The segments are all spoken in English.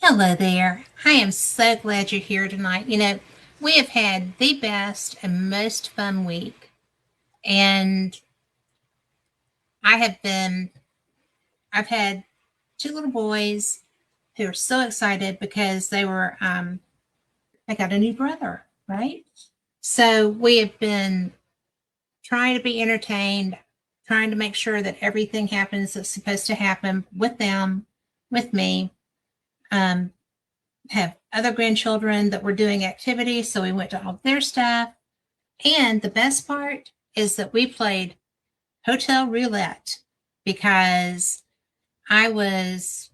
Hello there. I am so glad you're here tonight. We have had the best and most fun week, and I have been, I've had two little boys who are so excited because they got a new brother, right? So we have been trying to be entertained, trying to make sure that everything happens that's supposed to happen with them, with me. Um, have other grandchildren that were doing activities, so we went to all their stuff. And the best part is that we played hotel roulette because I was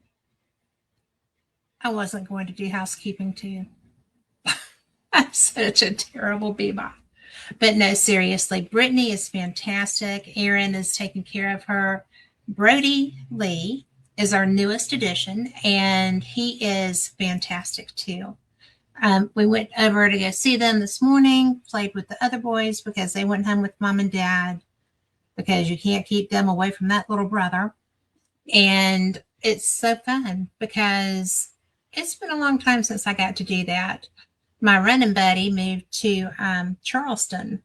I wasn't going to do housekeeping too. I'm such a terrible bebop. But no, seriously, Brittany is fantastic. Erin is taking care of her. Brody Lee is our newest addition, and he is fantastic too. We went over to go see them this morning, played with the other boys because they went home with mom and dad because you can't keep them away from that little brother. And it's so fun because it's been a long time since I got to do that. My running buddy moved to Charleston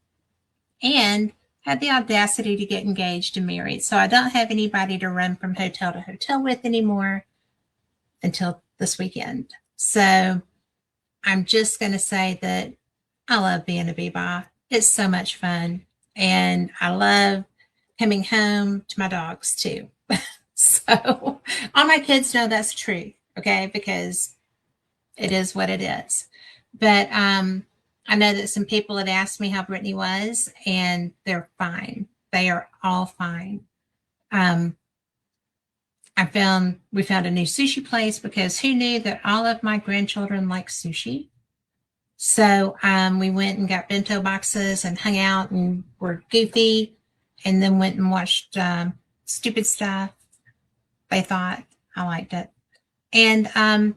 and had the audacity to get engaged and married. So I don't have anybody to run from hotel to hotel with anymore until this weekend. So I'm just going to say that I love being a bebop. It's so much fun. And I love coming home to my dogs too. So all my kids know that's true, okay? Because it is what it is. But I know that some people had asked me how Brittany was, and they're fine. They are all fine. Um, we found a new sushi place because who knew that all of my grandchildren like sushi? So we went and got bento boxes and hung out and were goofy, and then went and watched stupid stuff. They thought I liked it. And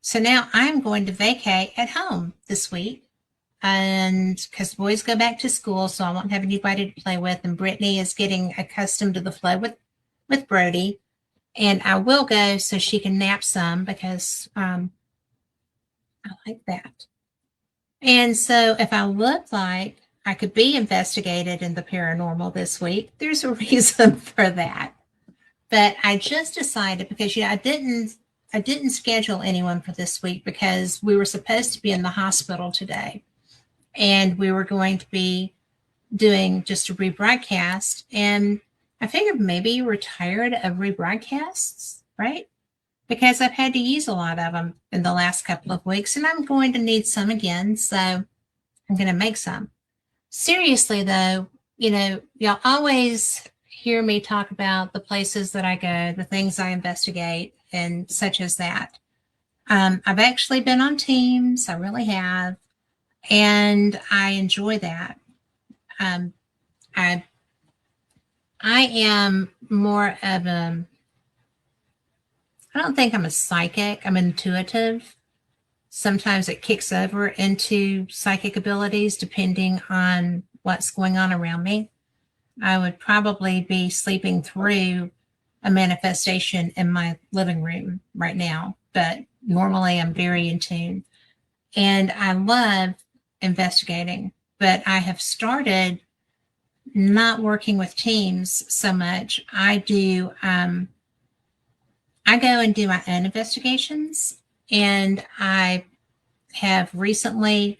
so now I'm going to vacay at home this week. And because boys go back to school, so I won't have anybody to play with. And Brittany is getting accustomed to the flow with Brody. And I will go so she can nap some because I like that. And so if I look like I could be investigated in the paranormal this week, there's a reason for that. But I just decided because I didn't schedule anyone for this week because we were supposed to be in the hospital today. And we were going to be doing just a rebroadcast. And I figured maybe you were tired of rebroadcasts, right? Because I've had to use a lot of them in the last couple of weeks, and I'm going to need some again. So I'm going to make some. Seriously, though, y'all always hear me talk about the places that I go, the things I investigate, and such as that. I've actually been on teams, I really have, and I enjoy that. Um, I I am more of a I don't think I'm a psychic. I'm intuitive. Sometimes it kicks over into psychic abilities depending on what's going on around me. I would probably be sleeping through a manifestation in my living room right now, but normally I'm very in tune. And I love investigating, but I have started not working with teams so much. I go and do my own investigations, and I have recently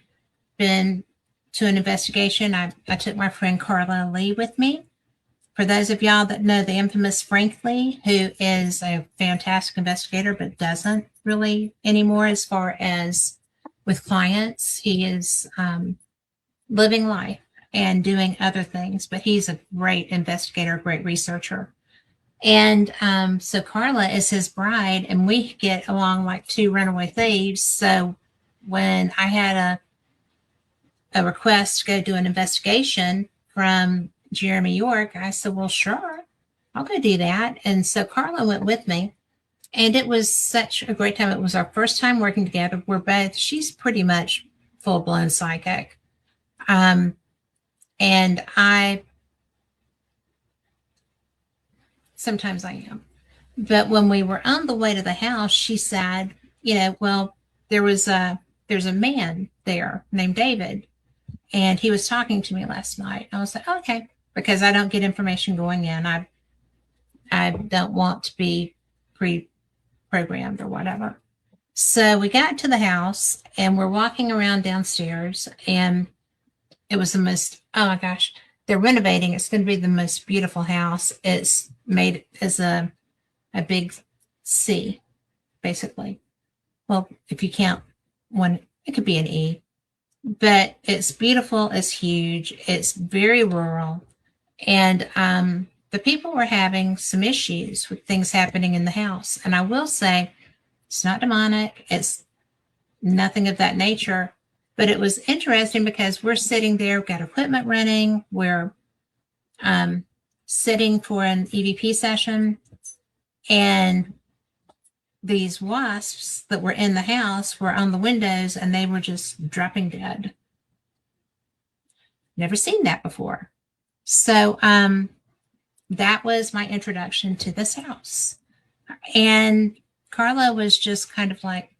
been to an investigation. I took my friend Carla Lee with me. For those of y'all that know the infamous Frank Lee, who is a fantastic investigator but doesn't really anymore as far as with clients, he is living life and doing other things, but he's a great investigator, great researcher. And so Carla is his bride, and we get along like two runaway thieves. So when I had a request to go do an investigation from Jeremy York, I said, well, sure, I'll go do that. And so Carla went with me, and it was such a great time. It was our first time working together. She's pretty much full blown psychic. And sometimes I am. But when we were on the way to the house, she said, well, there's a man there named David, and he was talking to me last night. I was like, okay, because I don't get information going in. I don't want to be pre-programmed or whatever. So we got to the house and we're walking around downstairs, and it was the most, oh my gosh, they're renovating. It's going to be the most beautiful house. It's made as a big C, basically. Well, if you count one, it could be an E, but it's beautiful. It's huge. It's very rural. And the people were having some issues with things happening in the house. And I will say, it's not demonic. It's nothing of that nature. But it was interesting because we're sitting there, we've got equipment running, we're sitting for an EVP session, and these wasps that were in the house were on the windows and they were just dropping dead. Never seen that before. So that was my introduction to this house. And Carla was just kind of like,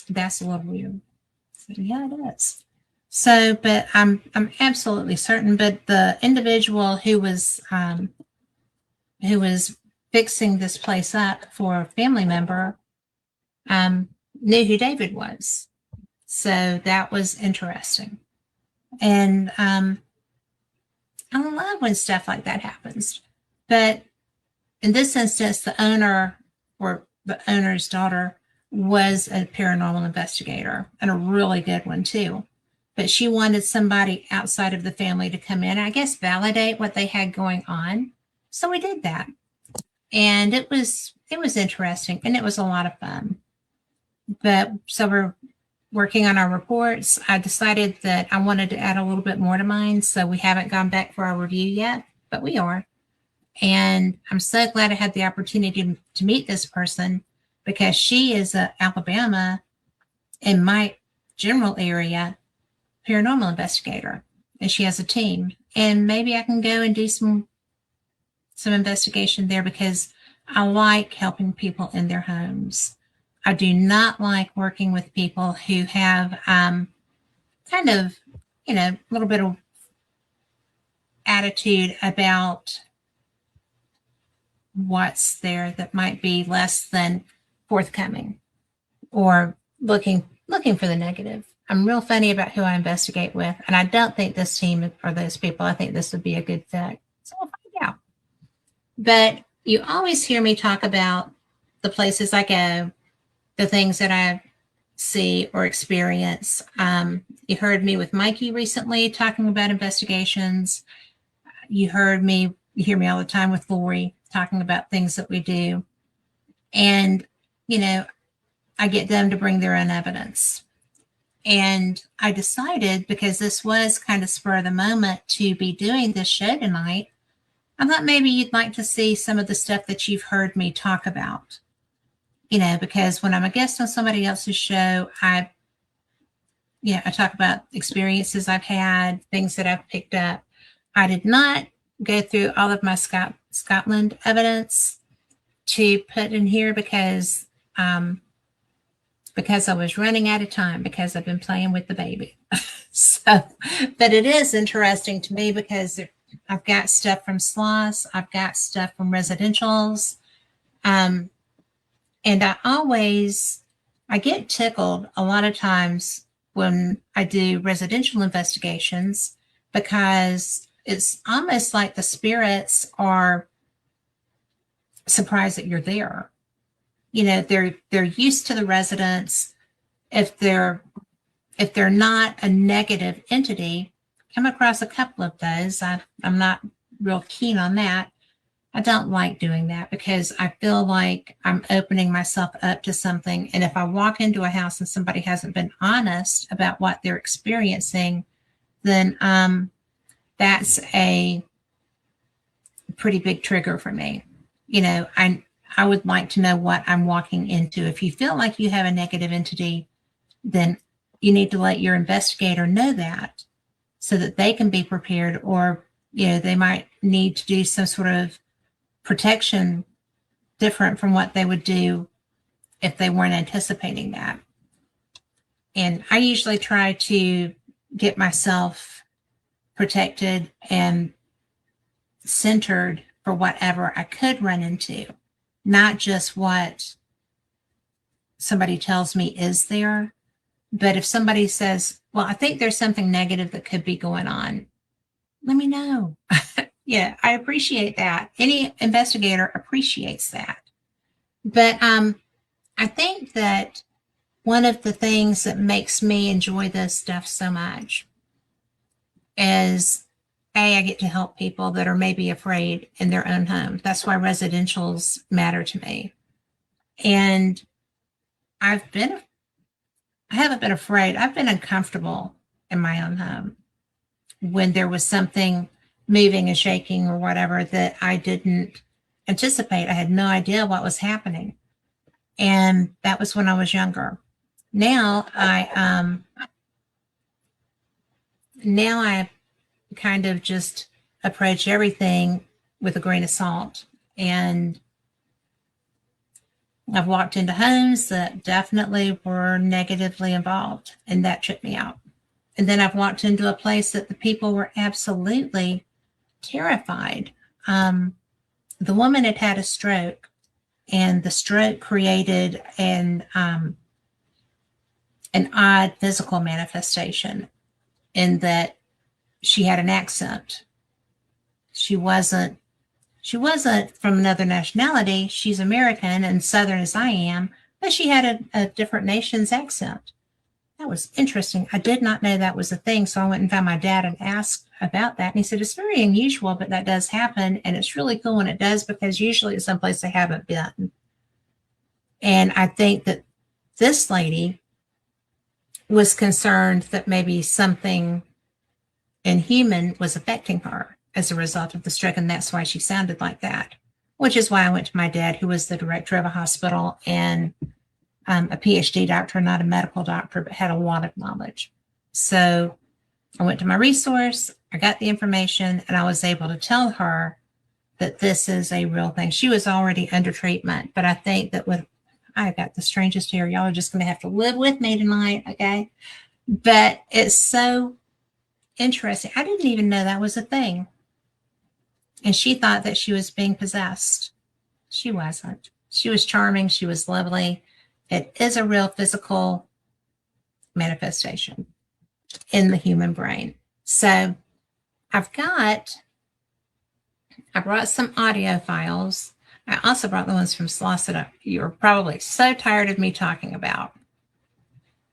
that's a little weird. So, yeah, it is. So, but I'm absolutely certain. But the individual who was fixing this place up for a family member knew who David was. So that was interesting. And I love when stuff like that happens. But in this instance, the owner or the owner's daughter was a paranormal investigator, and a really good one too. But she wanted somebody outside of the family to come in, I guess, validate what they had going on. So we did that. And it was interesting, and it was a lot of fun. But so we're working on our reports. I decided that I wanted to add a little bit more to mine. So we haven't gone back for our review yet, but we are. And I'm so glad I had the opportunity to meet this person, because she is a Alabama, in my general area, paranormal investigator, and she has a team. And maybe I can go and do some investigation there, because I like helping people in their homes. I do not like working with people who have kind of, a little bit of attitude about what's there that might be less than forthcoming, or looking for the negative. I'm real funny about who I investigate with, and I don't think this team or those people, I think this would be a good fit. So we'll find out. But you always hear me talk about the places I go, the things that I see or experience. You heard me with Mikey recently talking about investigations. You hear me all the time with Lori talking about things that we do. And, I get them to bring their own evidence. And I decided, because this was kind of spur of the moment to be doing this show tonight, I thought maybe you'd like to see some of the stuff that you've heard me talk about. Because when I'm a guest on somebody else's show, I talk about experiences I've had, things that I've picked up. I did not go through all of my Scotland evidence to put in here, because I was running out of time, because I've been playing with the baby. But it is interesting to me, because I've got stuff from SLOS, I've got stuff from residentials, and I get tickled a lot of times when I do residential investigations, because it's almost like the spirits are surprised that you're there. They're used to the residents. If they're not a negative entity, come across a couple of those. I'm not real keen on that. I don't like doing that, because I feel like I'm opening myself up to something. And if I walk into a house and somebody hasn't been honest about what they're experiencing, then that's a pretty big trigger for me. I would like to know what I'm walking into. If you feel like you have a negative entity, then you need to let your investigator know that, so that they can be prepared, or, they might need to do some sort of protection different from what they would do if they weren't anticipating that. And I usually try to get myself protected and centered for whatever I could run into, not just what somebody tells me is there. But if somebody says, well, I think there's something negative that could be going on, let me know. Yeah, I appreciate that. Any investigator appreciates that. But I think that one of the things that makes me enjoy this stuff so much is I get to help people that are maybe afraid in their own home. That's why residentials matter to me. And I haven't been afraid. I've been uncomfortable in my own home when there was something moving and shaking or whatever that I didn't anticipate. I had no idea what was happening. And that was when I was younger. Now I kind of just approach everything with a grain of salt. And I've walked into homes that definitely were negatively involved, and that tripped me out. And then I've walked into a place that the people were absolutely terrified. The woman had had a stroke, and the stroke created an odd physical manifestation in that she had an accent. She wasn't from another nationality. She's American and Southern as I am, but she had a different nation's accent. That was interesting. I did not know that was a thing. So I went and found my dad and asked about that. And he said, it's very unusual, but that does happen. And it's really cool when it does, because usually it's someplace they haven't been. And I think that this lady was concerned that maybe something inhuman was affecting her as a result of the stroke. And that's why she sounded like that, which is why I went to my dad, who was the director of a hospital and a PhD doctor, not a medical doctor, but had a lot of knowledge. So I went to my resource, I got the information, and I was able to tell her that this is a real thing. She was already under treatment, but I think that I got the strangest hair. Y'all are just going to have to live with me tonight, okay? But it's so interesting. I didn't even know that was a thing. And she thought that she was being possessed. She wasn't. She was charming. She was lovely. It is a real physical manifestation in the human brain. So I brought some audio files. I also brought the ones from Sloss that you're probably so tired of me talking about.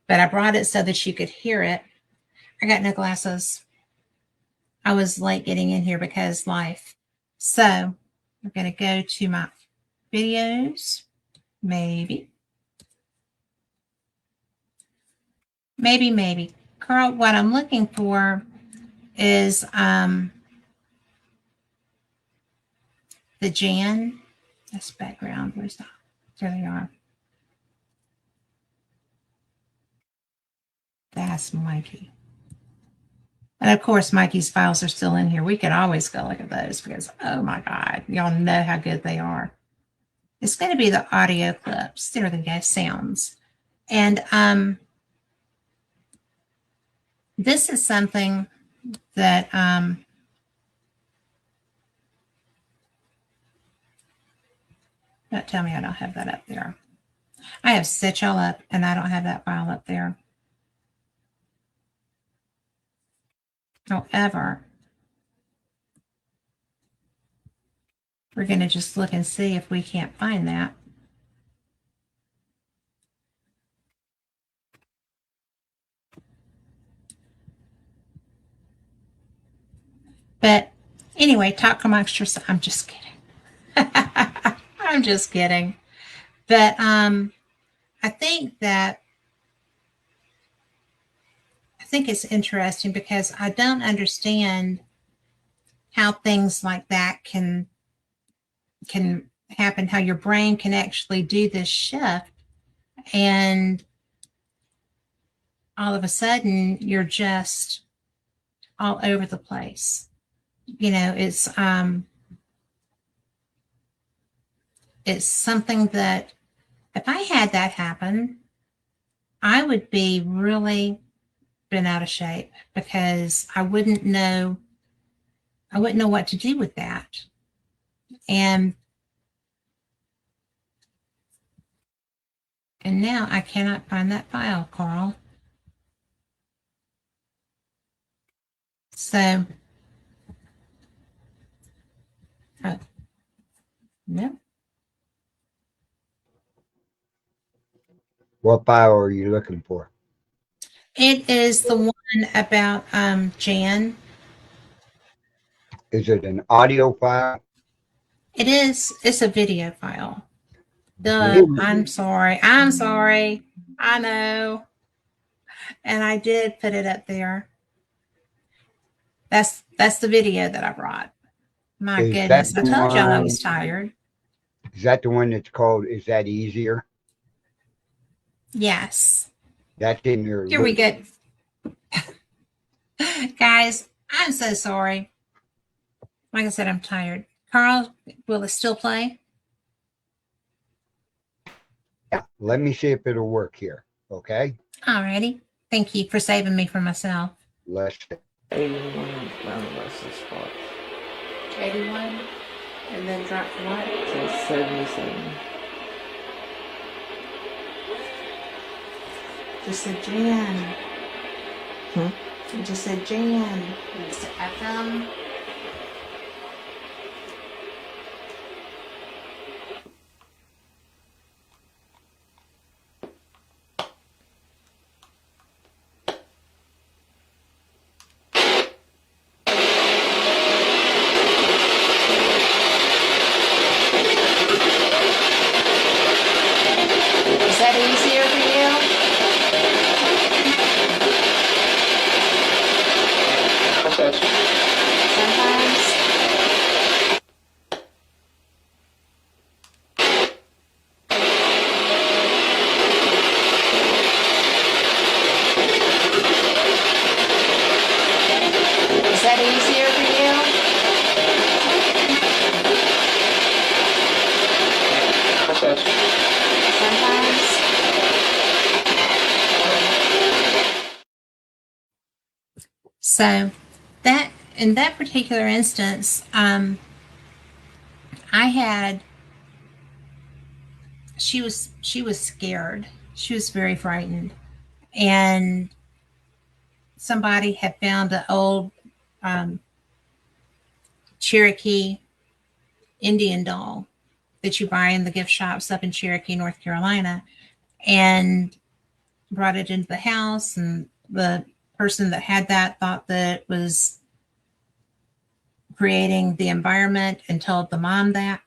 But I brought it so that you could hear it. I got no glasses. I was late getting in here because life. So we're going to go to my videos. Maybe. Carl, what I'm looking for is the Jan. That's background. Where's that? There they are. That's Mikey. And of course, Mikey's files are still in here. We could always go look at those because, oh my God, y'all know how good they are. It's going to be the audio clips. There they go, sounds. And this is something that don't tell me I don't have that up there. I have set y'all up and I don't have that file up there. However, we're going to just look and see if we can't find that. But anyway, talk amongst yourselves. I'm just kidding. I'm just kidding. But I think it's interesting because I don't understand how things like that can happen, how your brain can actually do this shift, and all of a sudden you're just all over the place. You know, it's something that If I had that happen, I would be really been out of shape because I wouldn't know what to do with that. And now I cannot find that file, Carl. So, no. What file are you looking for? It is the one about Jan. Is it an audio file? It is. It's a video file. Duh. Maybe. I'm sorry. I'm sorry. I know. And I did put it up there. That's the video that I brought. My Is that goodness. I the told y'all I one? was tired. Is that the one that's called Is That Easier? Yes. That's in your Here we list. go. Guys, I'm so sorry. Like I said, I'm tired. Carl, will it still play? Yeah. Let me see if it'll work here. Okay. Alrighty. Thank you for saving me from myself. Let's 81 Manifest spot. 81. And then drop to what? So 77. Just said Jan. Hmm? It just said Jan. It's FM. Is that easier for you? Sometimes. Is that easier for you? Sometimes. So that in that particular instance, I had she was scared. She was very frightened, and somebody had found an old Cherokee Indian doll that you buy in the gift shops up in Cherokee, North Carolina, and brought it into the house. And the person that had that thought that it was creating the environment and told the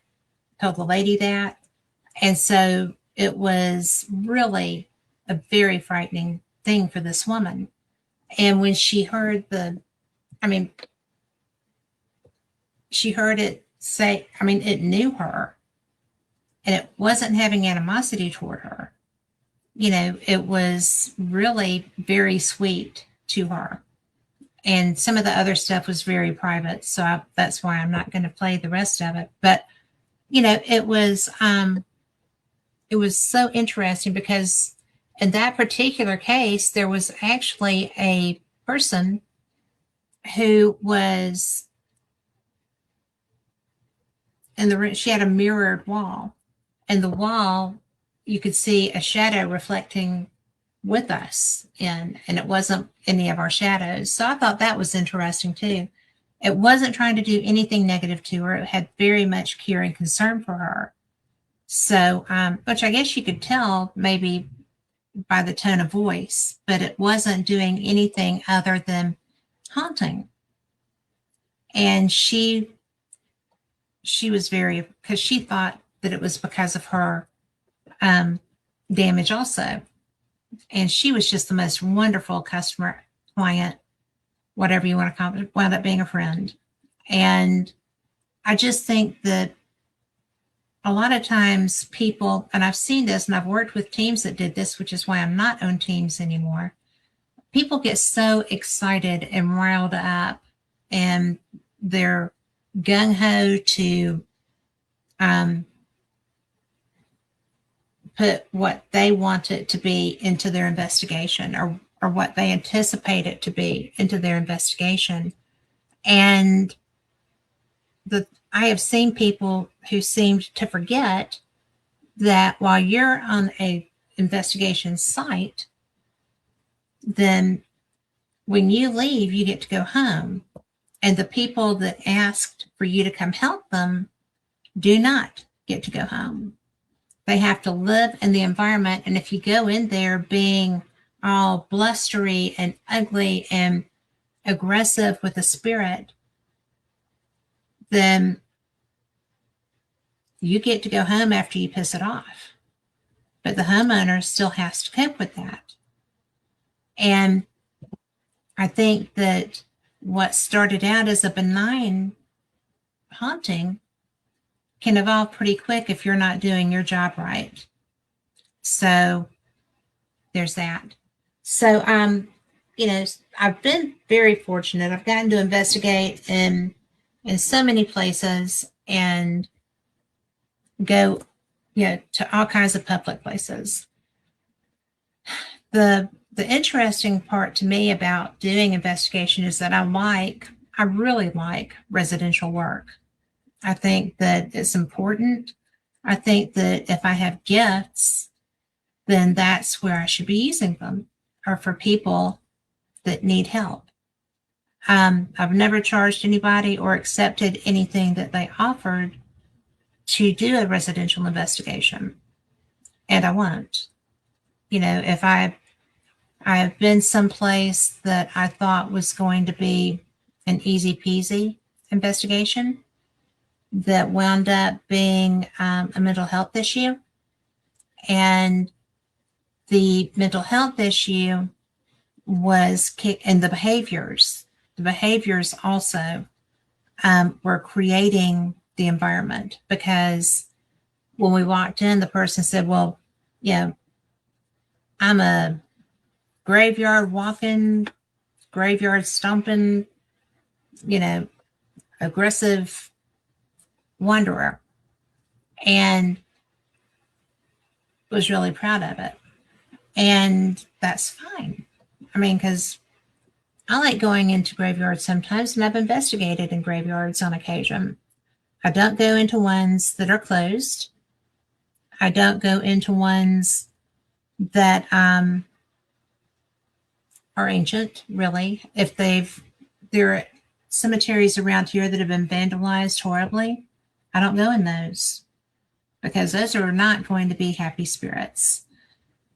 lady that. And so it was really a very frightening thing for this woman. And when she heard she heard it say, it knew her and it wasn't having animosity toward her. It was really very sweet to her. And some of the other stuff was very private. So that's why I'm not going to play the rest of it. But, it was so interesting because in that particular case, there was actually a person who was in the room. She had a mirrored wall, and the wall, you could see a shadow reflecting with us in, and it wasn't any of our shadows. So I thought that was interesting too. It wasn't trying to do anything negative to her. It had very much care and concern for her. So, which I guess you could tell maybe by the tone of voice, but it wasn't doing anything other than haunting. And she was very, because she thought that it was because of her damage also. And she was just the most wonderful customer, client, whatever you want to call it, wound up being a friend. And I just think that a lot of times people, and I've seen this and I've worked with teams that did this, which is why I'm not on teams anymore. People get so excited and riled up and they're gung ho to put what they want it to be into their investigation, or what they anticipate it to be into their investigation. And I have seen people who seemed to forget that while you're on a investigation site, then when you leave, you get to go home. And the people that asked for you to come help them do not get to go home. They have to live in the environment. And if you go in there being all blustery and ugly and aggressive with a spirit, then you get to go home after you piss it off. But the homeowner still has to cope with that. And I think that what started out as a benign haunting can evolve pretty quick if you're not doing your job right. So there's that. So, I've been very fortunate. I've gotten to investigate in so many places and go, to all kinds of public places. The interesting part to me about doing investigation is that I really like residential work. I think that it's important. I think that if I have gifts, then that's where I should be using them, or for people that need help. I've never charged anybody or accepted anything that they offered to do a residential investigation, and I won't. If I have been someplace that I thought was going to be an easy peasy investigation that wound up being a mental health issue. And the mental health issue was and the behaviors also were creating the environment, because when we walked in, the person said, well, I'm a graveyard walking, graveyard stomping, aggressive wanderer, and was really proud of it. And that's fine. I mean, because I like going into graveyards sometimes, and I've investigated in graveyards on occasion. I don't go into ones that are closed. I don't go into ones that are ancient, really. If there are cemeteries around here that have been vandalized horribly, I don't go in those, because those are not going to be happy spirits.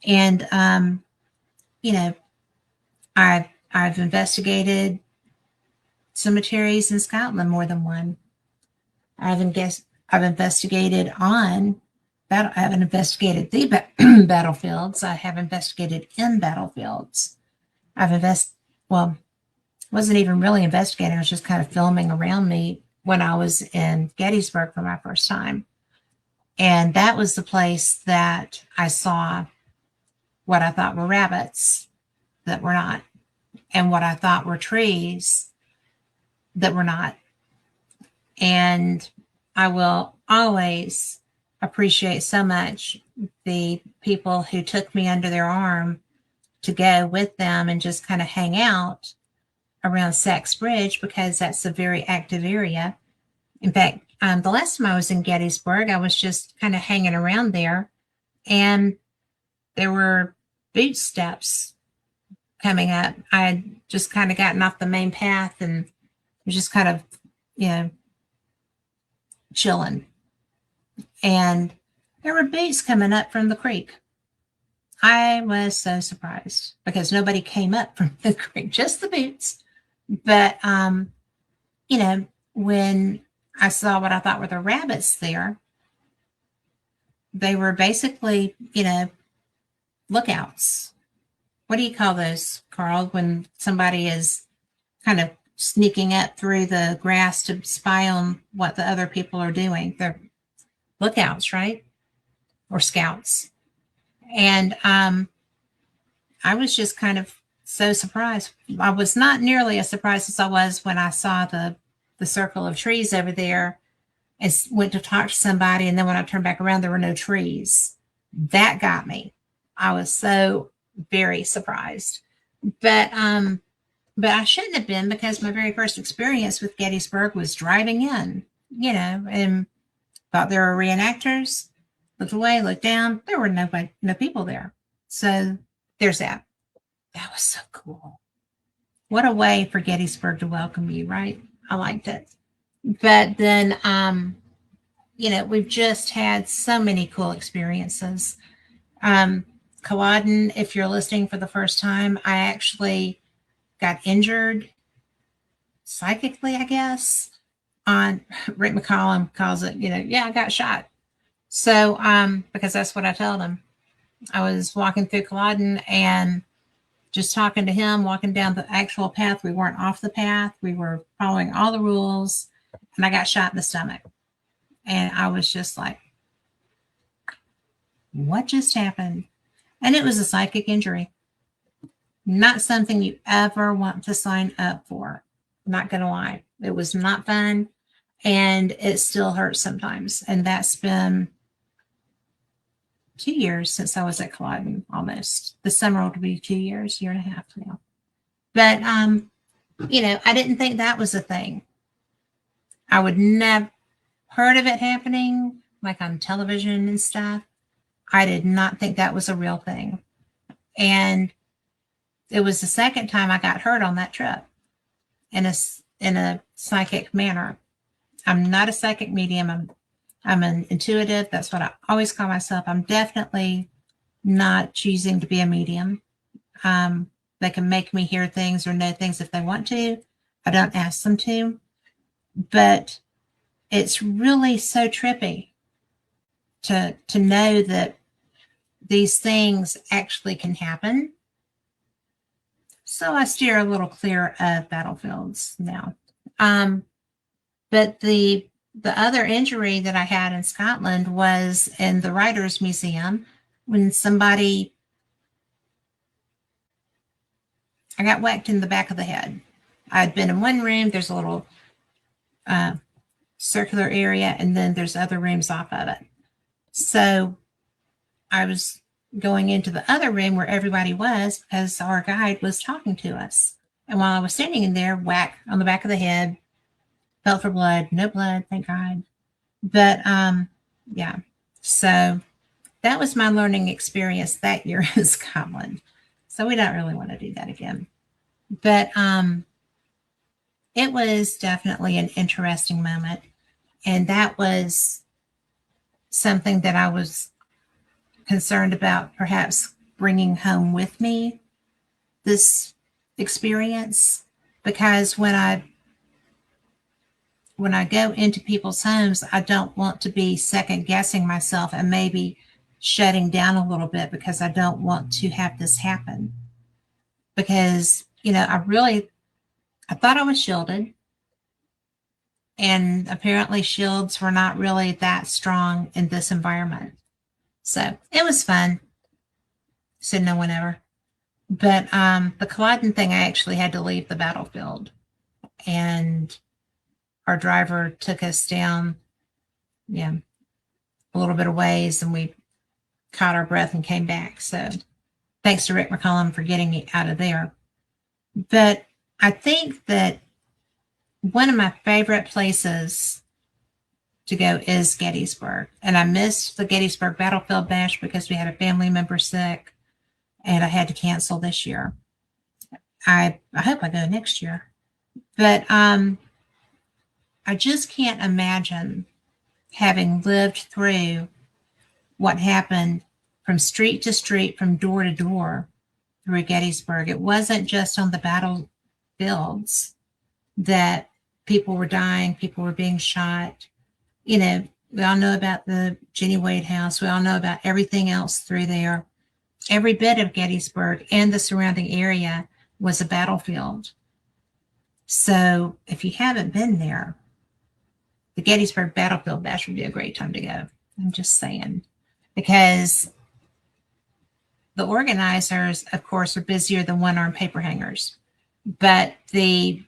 And I've investigated cemeteries in Scotland, more than one. I haven't investigated the battlefields. I have investigated in battlefields. Wasn't even really investigating. I was just kind of filming around me when I was in Gettysburg for my first time. And that was the place that I saw what I thought were rabbits that were not, and what I thought were trees that were not. And I will always appreciate so much the people who took me under their arm to go with them and just kind of hang out around Sachs Bridge, because that's a very active area. In fact, the last time I was in Gettysburg, I was just kind of hanging around there, and there were boot steps coming up. I had just kind of gotten off the main path and was just kind of, chilling. And there were boots coming up from the creek. I was so surprised, because nobody came up from the creek, just the boots. But, when I saw what I thought were the rabbits there, they were basically, lookouts. What do you call those, Carl, when somebody is kind of sneaking up through the grass to spy on what the other people are doing? They're lookouts, right? Or scouts. And I was just kind of so surprised. I was not nearly as surprised as I was when I saw the circle of trees over there and went to talk to somebody. And then when I turned back around, there were no trees. That got me. I was so very surprised. But I shouldn't have been, because my very first experience with Gettysburg was driving in, and thought there were reenactors. Looked away, looked down. There were no people there. So there's that. That was so cool. What a way for Gettysburg to welcome you, right? I liked it. But then, we've just had so many cool experiences. Culloden, if you're listening for the first time, I actually got injured psychically, I guess. On Rick McCollum calls it, I got shot. So, because that's what I told him. I was walking through Culloden and just talking to him, walking down the actual path. We weren't off the path. We were following all the rules, and I got shot in the stomach. And I was just like, what just happened? And it was a psychic injury. Not something you ever want to sign up for. Not going to lie. It was not fun. And it still hurts sometimes. And that's been 2 years since I was at Culloden, almost. The summer will be 2 years, year and a half now. But, I didn't think that was a thing. I would never heard of it happening, like on television and stuff. I did not think that was a real thing. And it was the second time I got hurt on that trip in a psychic manner. I'm not a psychic medium. I'm an intuitive. That's what I always call myself. I'm definitely not choosing to be a medium. They can make me hear things or know things if they want to. I don't ask them to. But it's really so trippy to know that these things actually can happen. So I steer a little clear of battlefields now. But the other injury that I had in Scotland was in the Writers' Museum when I got whacked in the back of the head. I'd been in one room. There's a little circular area, and then there's other rooms off of it. So I was going into the other room where everybody was because our guide was talking to us. And while I was standing in there, whack on the back of the head, felt for blood, no blood, thank God. But yeah, so that was my learning experience that year in Scotland. So we don't really want to do that again. But it was definitely an interesting moment. And that was something that I was concerned about perhaps bringing home with me, this experience, because when I go into people's homes, I don't want to be second guessing myself and maybe shutting down a little bit because I don't want to have this happen. Because, I thought I was shielded, and apparently shields were not really that strong in this environment. So it was fun. Said no one ever. But the Culloden thing, I actually had to leave the battlefield. And our driver took us down, a little bit of ways, and we caught our breath and came back. So thanks to Rick McCollum for getting me out of there. But I think that one of my favorite places to go is Gettysburg. And I missed the Gettysburg Battlefield Bash because we had a family member sick and I had to cancel this year. I hope I go next year. But I just can't imagine, having lived through what happened from street to street, from door to door through Gettysburg. It wasn't just on the battlefields that people were dying, people were being shot. We all know about the Jenny Wade House. We all know about everything else through there. Every bit of Gettysburg and the surrounding area was a battlefield. So if you haven't been there, the Gettysburg Battlefield Bash would be a great time to go. I'm just saying. Because the organizers, of course, are busier than one-armed paper hangers. But the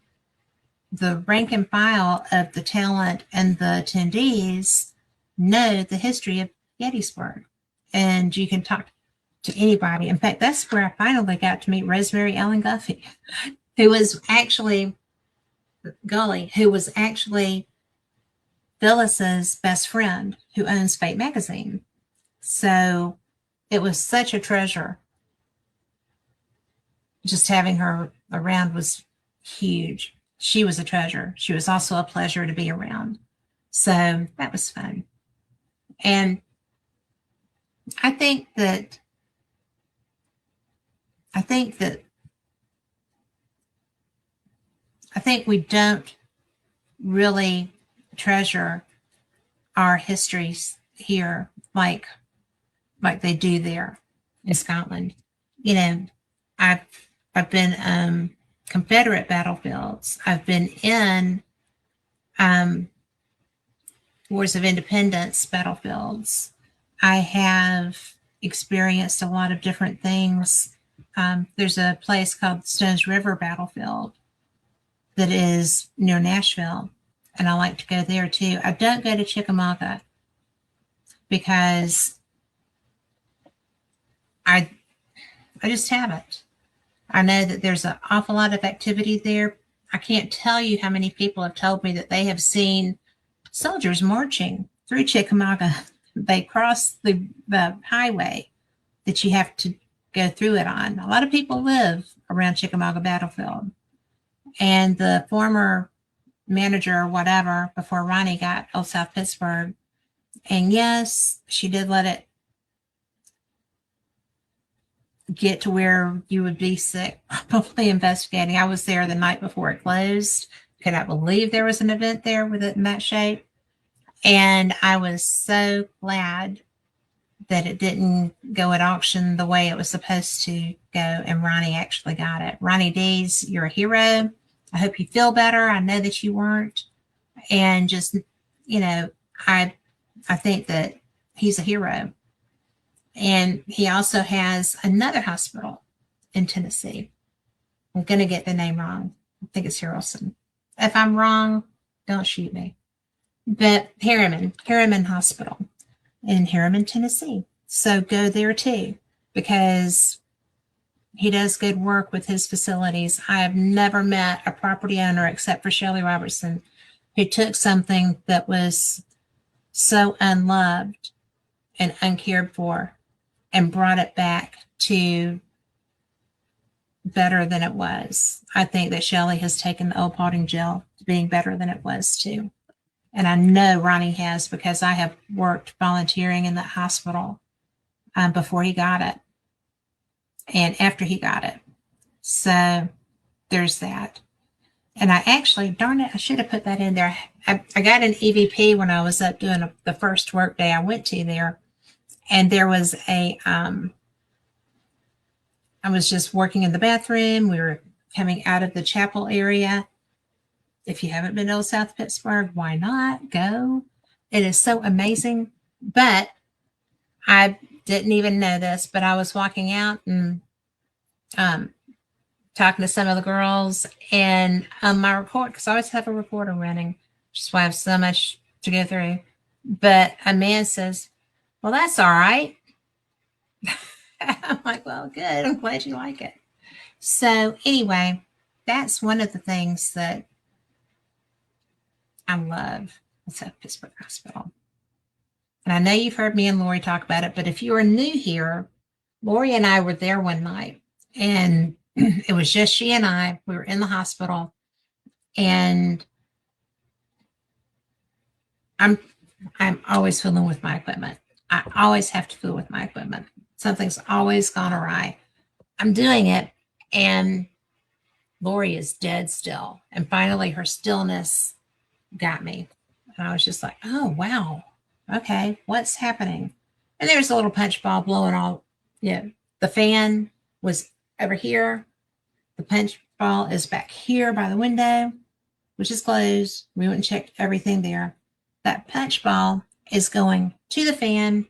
rank and file of the talent and the attendees know the history of Gettysburg. and you can talk to anybody. In fact, that's where I finally got to meet Rosemary Ellen Guffey, who was actually Phyllis's best friend who owns Fate magazine. So it was such a treasure. Just having her around was huge. She was a treasure. She was also a pleasure to be around. So that was fun. And I think that we don't really treasure our histories here like they do there in Scotland. You know, I've been Confederate battlefields. I've been in Wars of Independence battlefields. I have experienced a lot of different things. There's a place called Stones River Battlefield that is near Nashville, and I like to go there too. I don't go to Chickamauga because I just haven't. I know that there's an awful lot of activity there. I can't tell you how many people have told me that they have seen soldiers marching through Chickamauga. They cross the highway that you have to go through it on. A lot of people live around Chickamauga Battlefield. And the former manager or whatever before Ronnie got Old South Pittsburgh, and yes, she did let it get to where you would be sick, probably investigating. I was there the night before it closed. Could not believe there was an event there with it in that shape. And I was so glad that it didn't go at auction the way it was supposed to go, and Ronnie actually got it. Ronnie Dees, you're a hero. I hope you feel better. I know that you weren't. And just, you know, I think that he's a hero. And he also has another hospital in Tennessee. I'm going to get the name wrong. I think it's Harrelson. If I'm wrong, don't shoot me. But Harriman Hospital in Harriman, Tennessee. So go there too, because he does good work with his facilities. I have never met a property owner except for Shelley Robertson who took something that was so unloved and uncared for and brought it back to better than it was. I think that Shelley has taken the old Paulding jail to being better than it was too. And I know Ronnie has, because I have worked volunteering in that hospital before he got it and after he got it. So there's that. And I actually, darn it, I should have put that in there. I got an EVP when I was up doing the first work day I went to there. And there was I was just working in the bathroom. We were coming out of the chapel area. If you haven't been to Old South Pittsburgh, why not go? It is so amazing. But I didn't even know this, but I was walking out and talking to some of the girls, and my report, because I always have a reporter running, which is why I have so much to go through. But a man says, well, that's all right. I'm like, well, good. I'm glad you like it. So anyway, that's one of the things that I love at South Pittsburgh Hospital. And I know you've heard me and Lori talk about it, but if you are new here, Lori and I were there one night, and it was just she and I. We were in the hospital, and I'm always fooling with my equipment. I always have to fool with my equipment. Something's always gone awry. I'm doing it, and Lori is dead still. And finally, her stillness got me. And I was just like, oh, wow. Okay, what's happening? And there's a little punch ball blowing all, the fan was over here. The punch ball is back here by the window, which is closed. We went and checked everything there. That punch ball is going to the fan,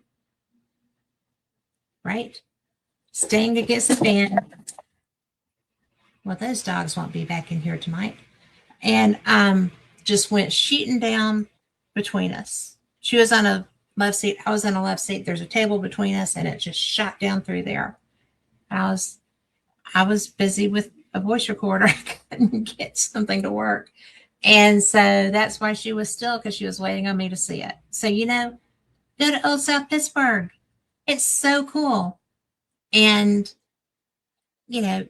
right? Staying against the fan. Well, those dogs won't be back in here tonight. And just went shooting down between us. She was on a love seat. I was in a love seat. There's a table between us, and it just shot down through there. I was busy with a voice recorder. I couldn't get something to work. And so that's why she was still, because she was waiting on me to see it. So, go to Old South Pittsburgh. It's so cool. And, you know,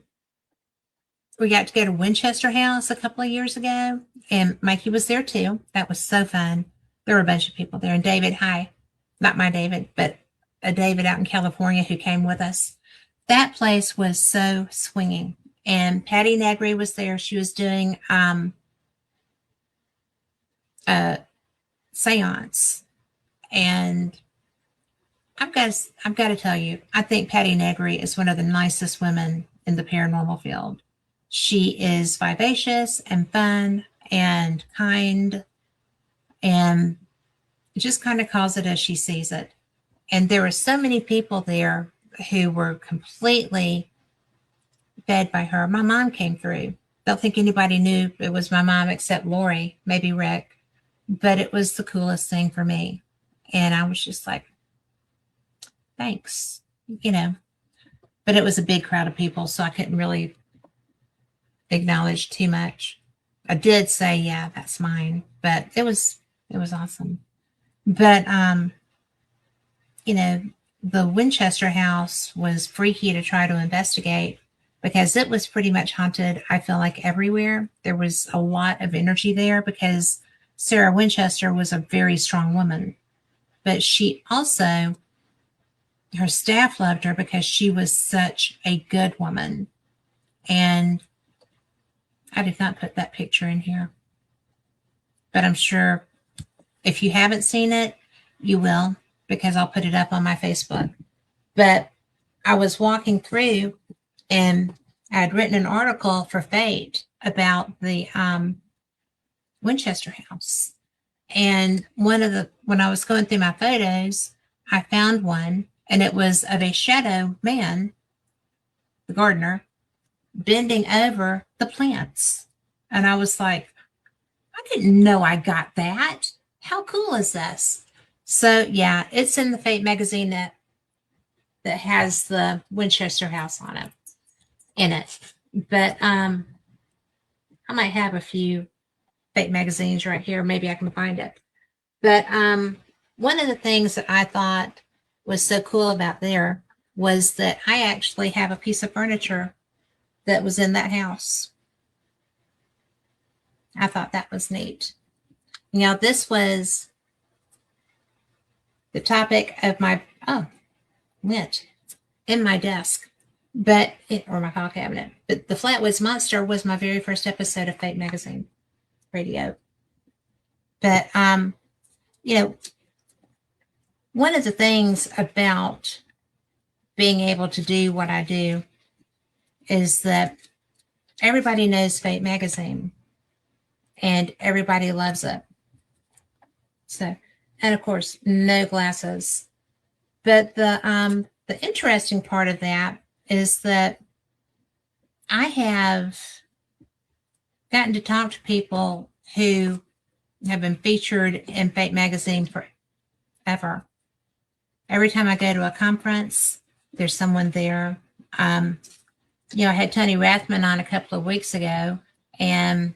we got to go to Winchester House a couple of years ago, and Mikey was there too. That was so fun. There were a bunch of people there. And David, hi, not my David, but a David out in California who came with us. That place was so swinging. And Patty Negri was there. She was doing a seance. And I've got to tell you, I think Patty Negri is one of the nicest women in the paranormal field. She is vivacious and fun and kind and just kind of calls it as she sees it. And there were so many people there who were completely fed by her. My mom came through. Don't think anybody knew it was my mom except Lori, maybe Rick, but it was the coolest thing for me. And I was just like, thanks, but it was a big crowd of people, so I couldn't really acknowledge too much. I did say, yeah, that's mine, but it was awesome. But the Winchester House was freaky to try to investigate because it was pretty much haunted. I feel like everywhere there was a lot of energy there because Sarah Winchester was a very strong woman, but she also, her staff loved her because she was such a good woman. And I did not put that picture in here, but I'm sure if you haven't seen it, you will, because I'll put it up on my Facebook. But I was walking through and I had written an article for Fate about the Winchester House. And when I was going through my photos, I found one, and it was of a shadow man, the gardener, bending over the plants. And I was like, I didn't know I got that. How cool is this? So yeah, it's in the Fate magazine that has the Winchester House on it, in it. But I might have a few Fate magazines right here. Maybe I can find it. But one of the things that I thought was so cool about there was that I actually have a piece of furniture that was in that house. I thought that was neat. This was the topic of my, went in my desk, or my file cabinet. But the Flatwoods Monster was my very first episode of Fate Magazine radio. But, one of the things about being able to do what I do is that everybody knows Fate Magazine and everybody loves it. So, and of course, no glasses. But the interesting part of that is that I have gotten to talk to people who have been featured in Fate Magazine forever. Every time I go to a conference, there's someone there. I had Tony Rathman on a couple of weeks ago, and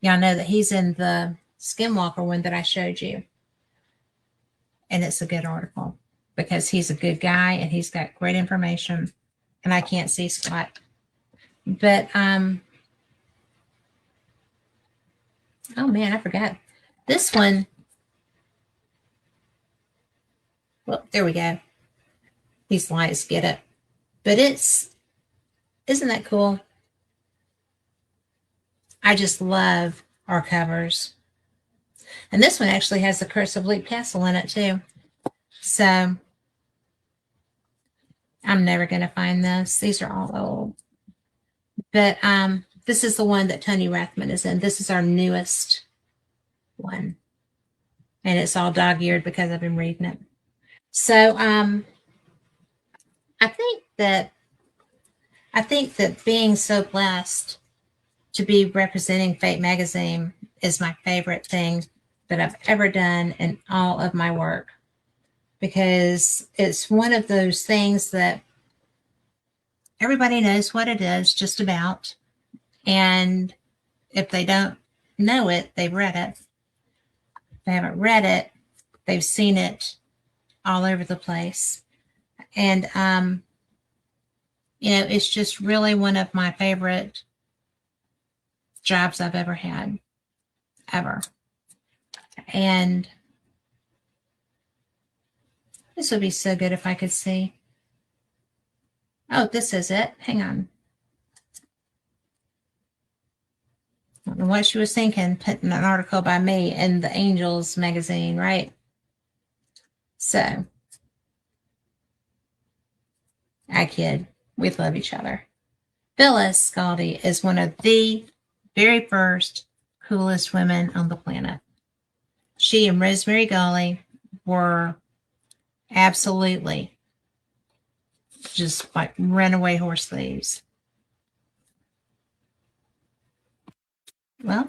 y'all know that he's in the Skinwalker one that I showed you. And it's a good article because he's a good guy and he's got great information, and I can't see Scott. But, oh man, I forgot. This one, well, there we go. These lights get it. But isn't that cool? I just love our covers. And this one actually has the Curse of Luke Castle in it too. So I'm never going to find this. These are all old. But this is the one that Tony Rathman is in. This is our newest one. And it's all dog-eared because I've been reading it. So I think that being so blessed to be representing Fate Magazine is my favorite thing that I've ever done in all of my work. because it's one of those things that everybody knows what it is just about. And if they don't know it, they've read it. If they haven't read it, they've seen it all over the place. And, it's just really one of my favorite jobs I've ever had, ever. And this would be so good if I could see. Oh, this is it. Hang on. I don't know what she was thinking, putting an article by me in the Angels magazine, right? So, I kid. We love each other. Phyllis Scaldi is one of the very first coolest women on the planet. She and Rosemary Gully were absolutely just like runaway horse thieves. Well,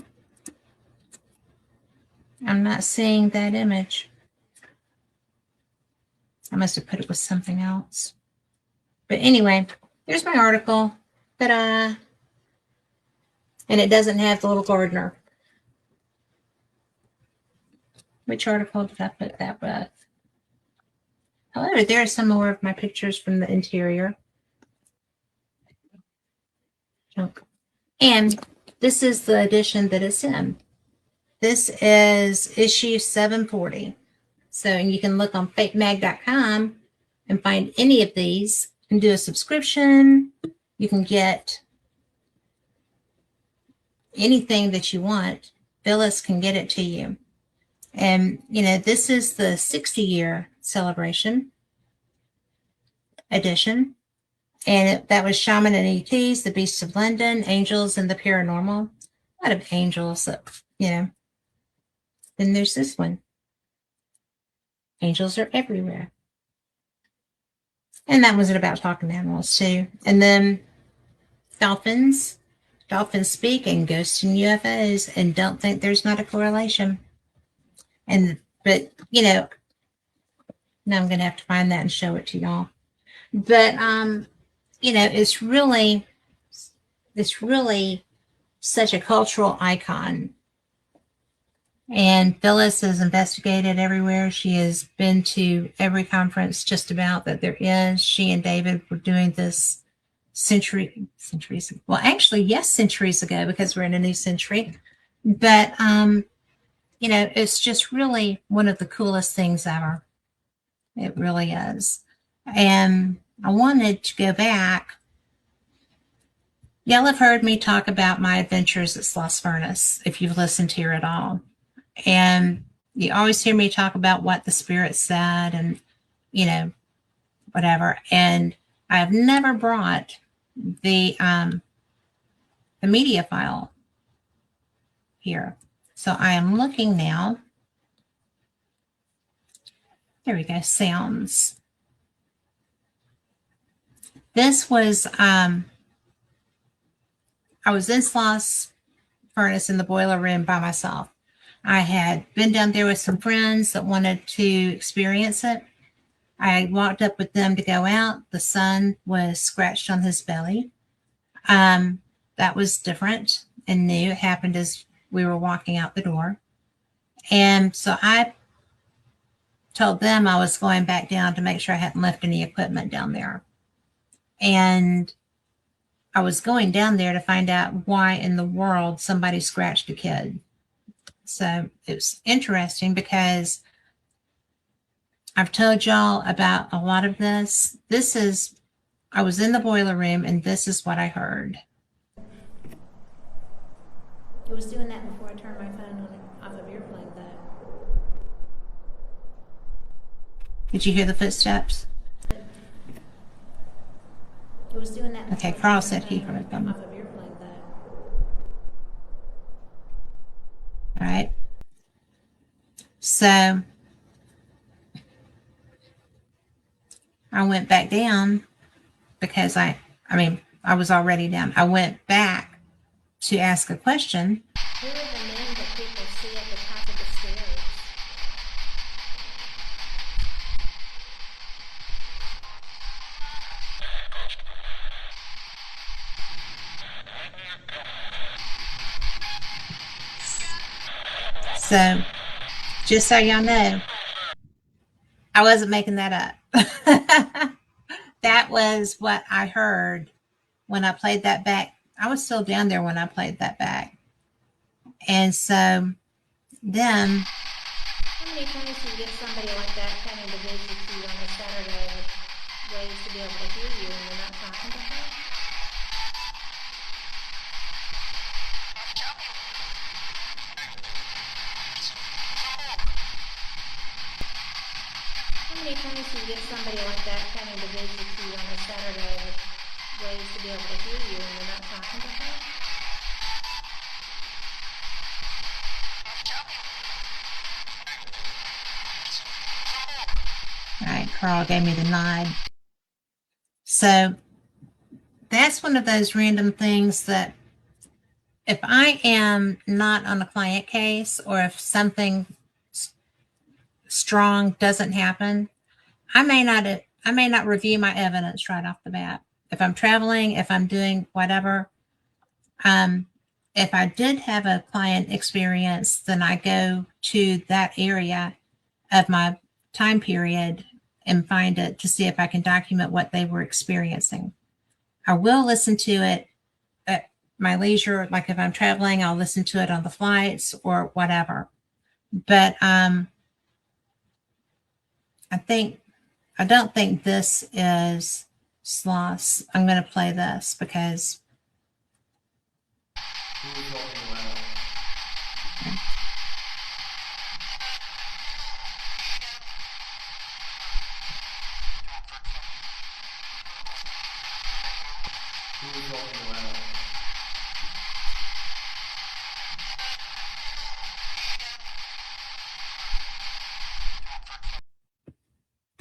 I'm not seeing that image. I must have put it with something else. But anyway, there's my article. Ta-da! And it doesn't have the little gardener. Which article did I put that with? However, there are some more of my pictures from the interior. And this is the edition that it's in. This is issue 740. So you can look on fakemag.com and find any of these and do a subscription. You can get anything that you want. Phyllis can get it to you. And, this is the 60-year celebration edition. And that was Shaman and ETs, The Beasts of London, Angels, and the Paranormal. A lot of angels that, Then there's this one. Angels are everywhere. And that was about talking animals too. And then dolphins speak, and ghosts and UFOs, and don't think there's not a correlation. But now I'm going to have to find that and show it to y'all. But, it's really such a cultural icon. And Phyllis has investigated everywhere. She has been to every conference just about that there is. She and David were doing this centuries ago, because we're in a new century. But, it's just really one of the coolest things ever. It really is. And I wanted to go back. Y'all have heard me talk about my adventures at Sloss Furnace, if you've listened here at all. And you always hear me talk about what the spirit said and, whatever. And I've never brought the media file here. So I am looking now. There we go, sounds. This was, I was in Sloss Furnace in the boiler room by myself. I had been down there with some friends that wanted to experience it. I walked up with them to go out. The son was scratched on his belly. That was different and new. It happened as we were walking out the door. And so I told them I was going back down to make sure I hadn't left any equipment down there. And I was going down there to find out why in the world somebody scratched a kid. So it was interesting because I've told y'all about a lot of this. I was in the boiler room and this is what I heard. It was doing that before I turned my phone off of airplane mode. Did you hear the footsteps? It was doing that. Okay, Carl said he heard them. Off of airplane mode. All right. So I went back down because I was already down. I went back to ask a question. Who are the men that people see at the top of the stairs? So just so y'all know, I wasn't making that up. That was what I heard when I played that back. I was still down there when I played that back. And so then How many times do you get somebody like that coming to visit you on a Saturday with ways to be able to hear you and you're not talking to her? How many times do you get somebody like that coming to visit you on a Saturday with ways to be able to hear you and you're not talking to her? all right, Carl gave me the nod. So that's one of those random things that if I am not on a client case or if something strong doesn't happen, I may not review my evidence right off the bat. If I'm traveling, if I'm doing whatever, if I did have a client experience, then I go to that area of my time period and find it to see if I can document what they were experiencing. I will listen to it at my leisure. Like if I'm traveling, I'll listen to it on the flights or whatever. But I don't think this is Sloss. I'm going to play this because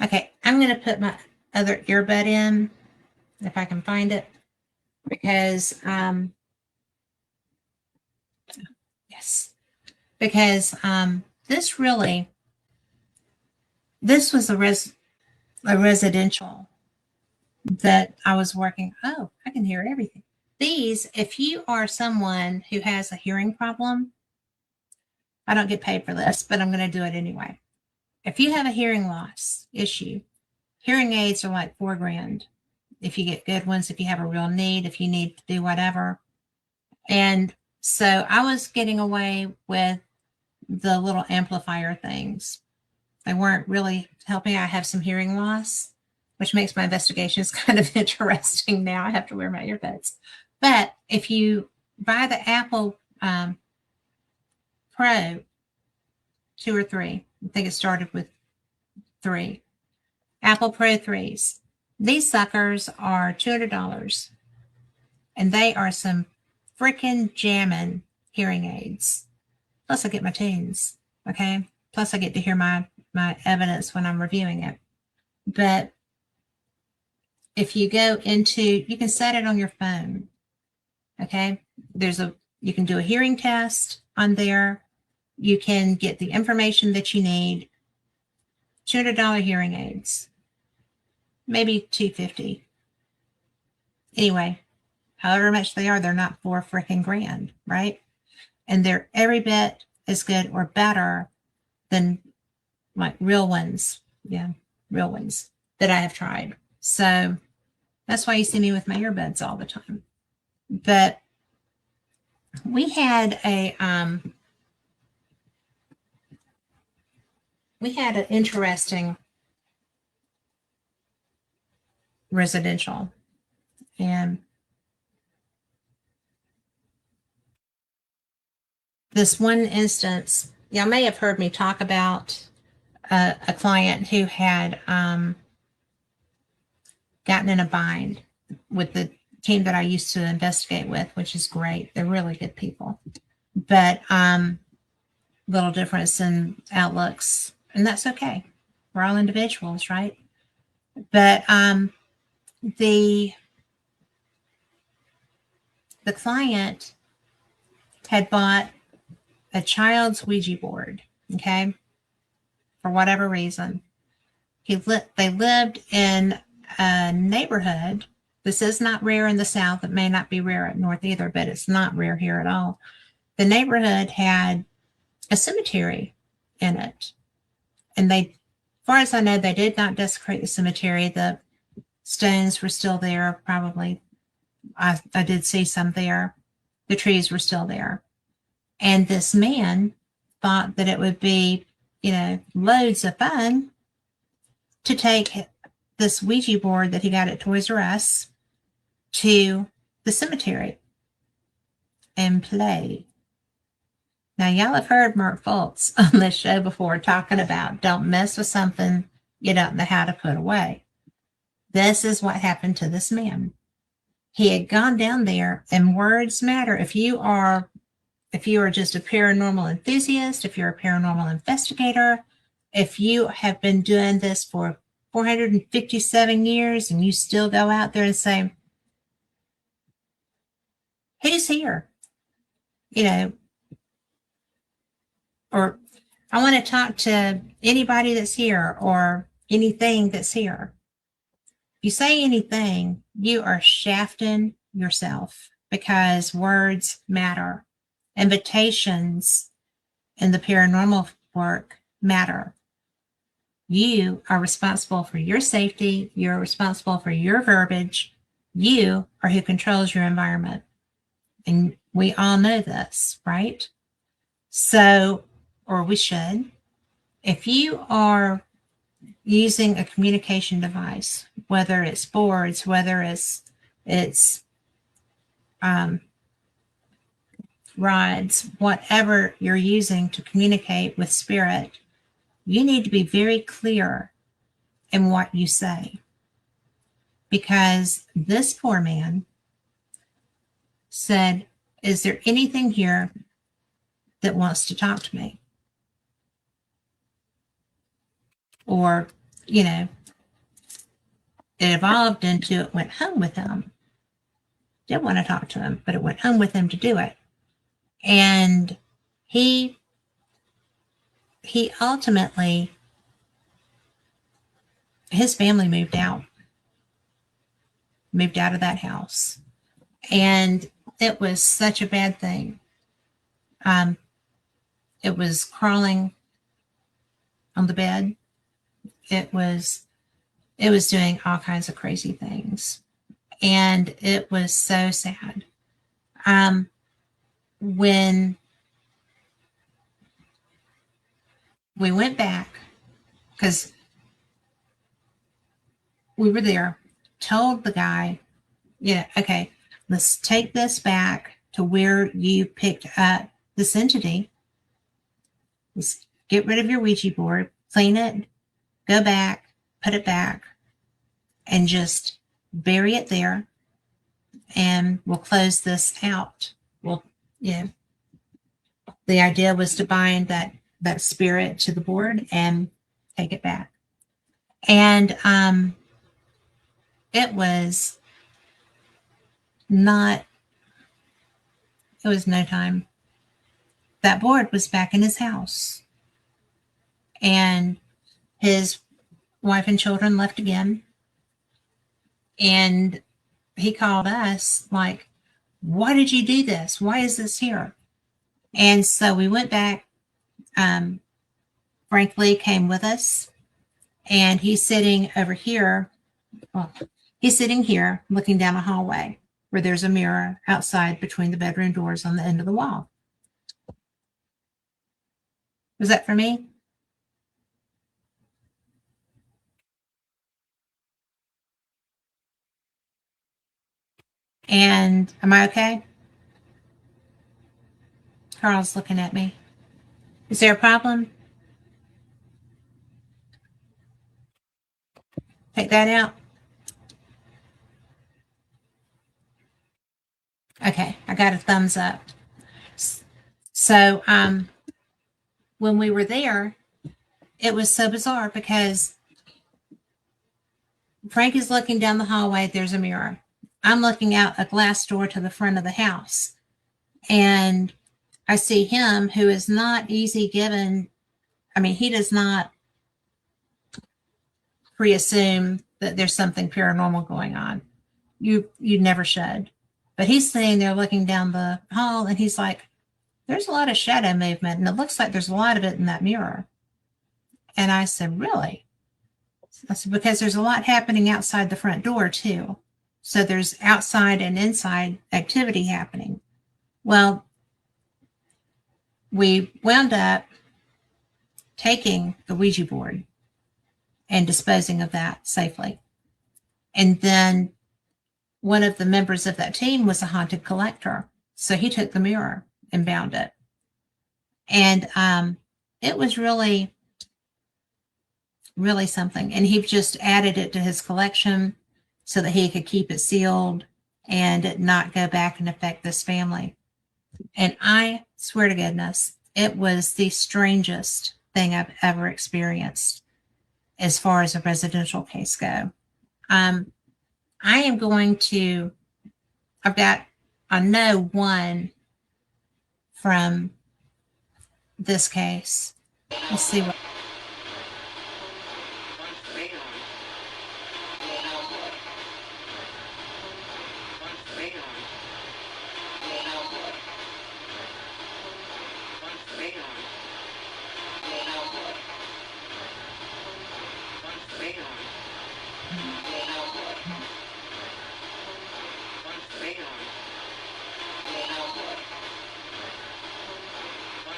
okay, I'm going to put my other earbud in if I can find it because yes, because this was a residential that I was working. Oh, I can hear everything. These, if you are someone who has a hearing problem, I don't get paid for this, but I'm going to do it anyway. If you have a hearing loss issue, hearing aids are like $4,000. If you get good ones, if you have a real need, if you need to do whatever. And so I was getting away with the little amplifier things. They weren't really helping. I have some hearing loss, which makes my investigations kind of interesting now. I have to wear my earbuds. But if you buy the Apple Pro 2 or 3, I think it started with 3, Apple Pro 3s. These suckers are $200 and they are some freaking jamming hearing aids. Plus I get my tunes. Okay. Plus I get to hear my evidence when I'm reviewing it. But if you go into, you can set it on your phone. Okay. You can do a hearing test on there. You can get the information that you need. $200 hearing aids, maybe $250. Anyway, however much they are, they're not $4 freaking grand, right? And they're every bit as good or better than like real ones. Yeah, real ones that I have tried. So that's why you see me with my earbuds all the time. But we had an interesting residential, and this one instance, y'all may have heard me talk about a client who had gotten in a bind with the team that I used to investigate with, which is great. They're really good people, but little difference in outlooks, and that's okay. We're all individuals, right? But the client had bought a child's Ouija board, okay, for whatever reason. They lived in a neighborhood. This is not rare in the South. It may not be rare at North either, but it's not rare here at all. The neighborhood had a cemetery in it. And they, as far as I know, they did not desecrate the cemetery. The stones were still there, probably. I did see some there. The trees were still there. And this man thought that it would be, loads of fun to take this Ouija board that he got at Toys R Us to the cemetery and play. Now, y'all have heard Mark Fultz on this show before talking about don't mess with something you don't know how to put away. This is what happened to this man. He had gone down there, and words matter. If you are just a paranormal enthusiast, if you're a paranormal investigator, if you have been doing this for 457 years and you still go out there and say, who's here? Or I want to talk to anybody that's here or anything that's here. If you say anything, you are shafting yourself because words matter. Invitations in the paranormal work matter. You are responsible for your safety. You're responsible for your verbiage. You are who controls your environment. And we all know this, right? So, or we should. If you are using a communication device, whether it's boards, whether it's rods, whatever you're using to communicate with spirit, you need to be very clear in what you say. Because this poor man said, is there anything here that wants to talk to me? Or, it evolved into it went home with him. Didn't want to talk to him, but it went home with him to do it. And he ultimately, his family moved out of that house. And it was such a bad thing. It was crawling on the bed. It was doing all kinds of crazy things. And it was so sad. When we went back, because we were there, told the guy, okay, let's take this back to where you picked up this entity. Let's get rid of your Ouija board, clean it, go back, put it back, and just bury it there. And we'll close this out. The idea was to bind that spirit to the board and take it back. And it was no time. That board was back in his house. And his wife and children left again. And he called us like, why did you do this? Why is this here? And so we went back. Frank Lee came with us, and he's sitting over here. Well, he's sitting here looking down a hallway where there's a mirror outside between the bedroom doors on the end of the wall. Was that for me? And am I okay? Carl's looking at me. Is there a problem? Take that out. Okay, I got a thumbs up. So when we were there, it was so bizarre because Frank is looking down the hallway. There's a mirror. I'm looking out a glass door to the front of the house. And I see him, who is not easy given. I mean, he does not pre-assume that there's something paranormal going on. You never should. But he's sitting there looking down the hall, and he's like, there's a lot of shadow movement, and it looks like there's a lot of it in that mirror. And I said, really? I said, because there's a lot happening outside the front door, too. So there's outside and inside activity happening. Well, we wound up taking the Ouija board and disposing of that safely. And then one of the members of that team was a haunted collector. So he took the mirror and bound it. And it was really, really something. And he just added it to his collection so that he could keep it sealed and it not go back and affect this family. And I swear to goodness, it was the strangest thing I've ever experienced as far as a residential case go. I am going to, I know one from this case. Let's see what.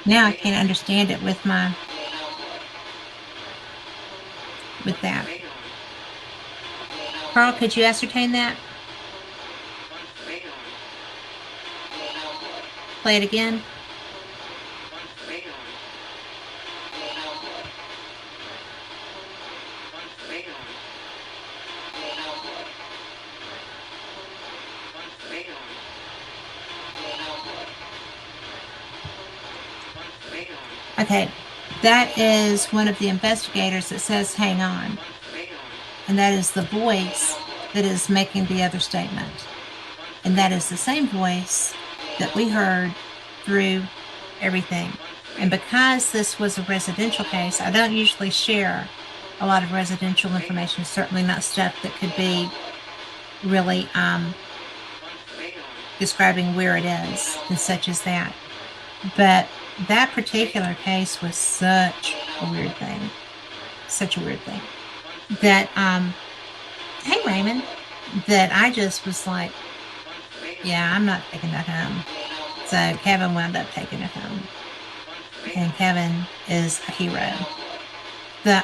Now I can't understand it with that. Carl, could you ascertain that? Play it again. Okay, that is one of the investigators that says, hang on. And that is the voice that is making the other statement. And that is the same voice that we heard through everything. And because this was a residential case, I don't usually share a lot of residential information, certainly not stuff that could be really describing where it is and such as that. But that particular case was such a weird thing. That, hey Raymond, that I just was like, yeah, I'm not taking that home. So Kevin wound up taking it home. And Kevin is a hero. The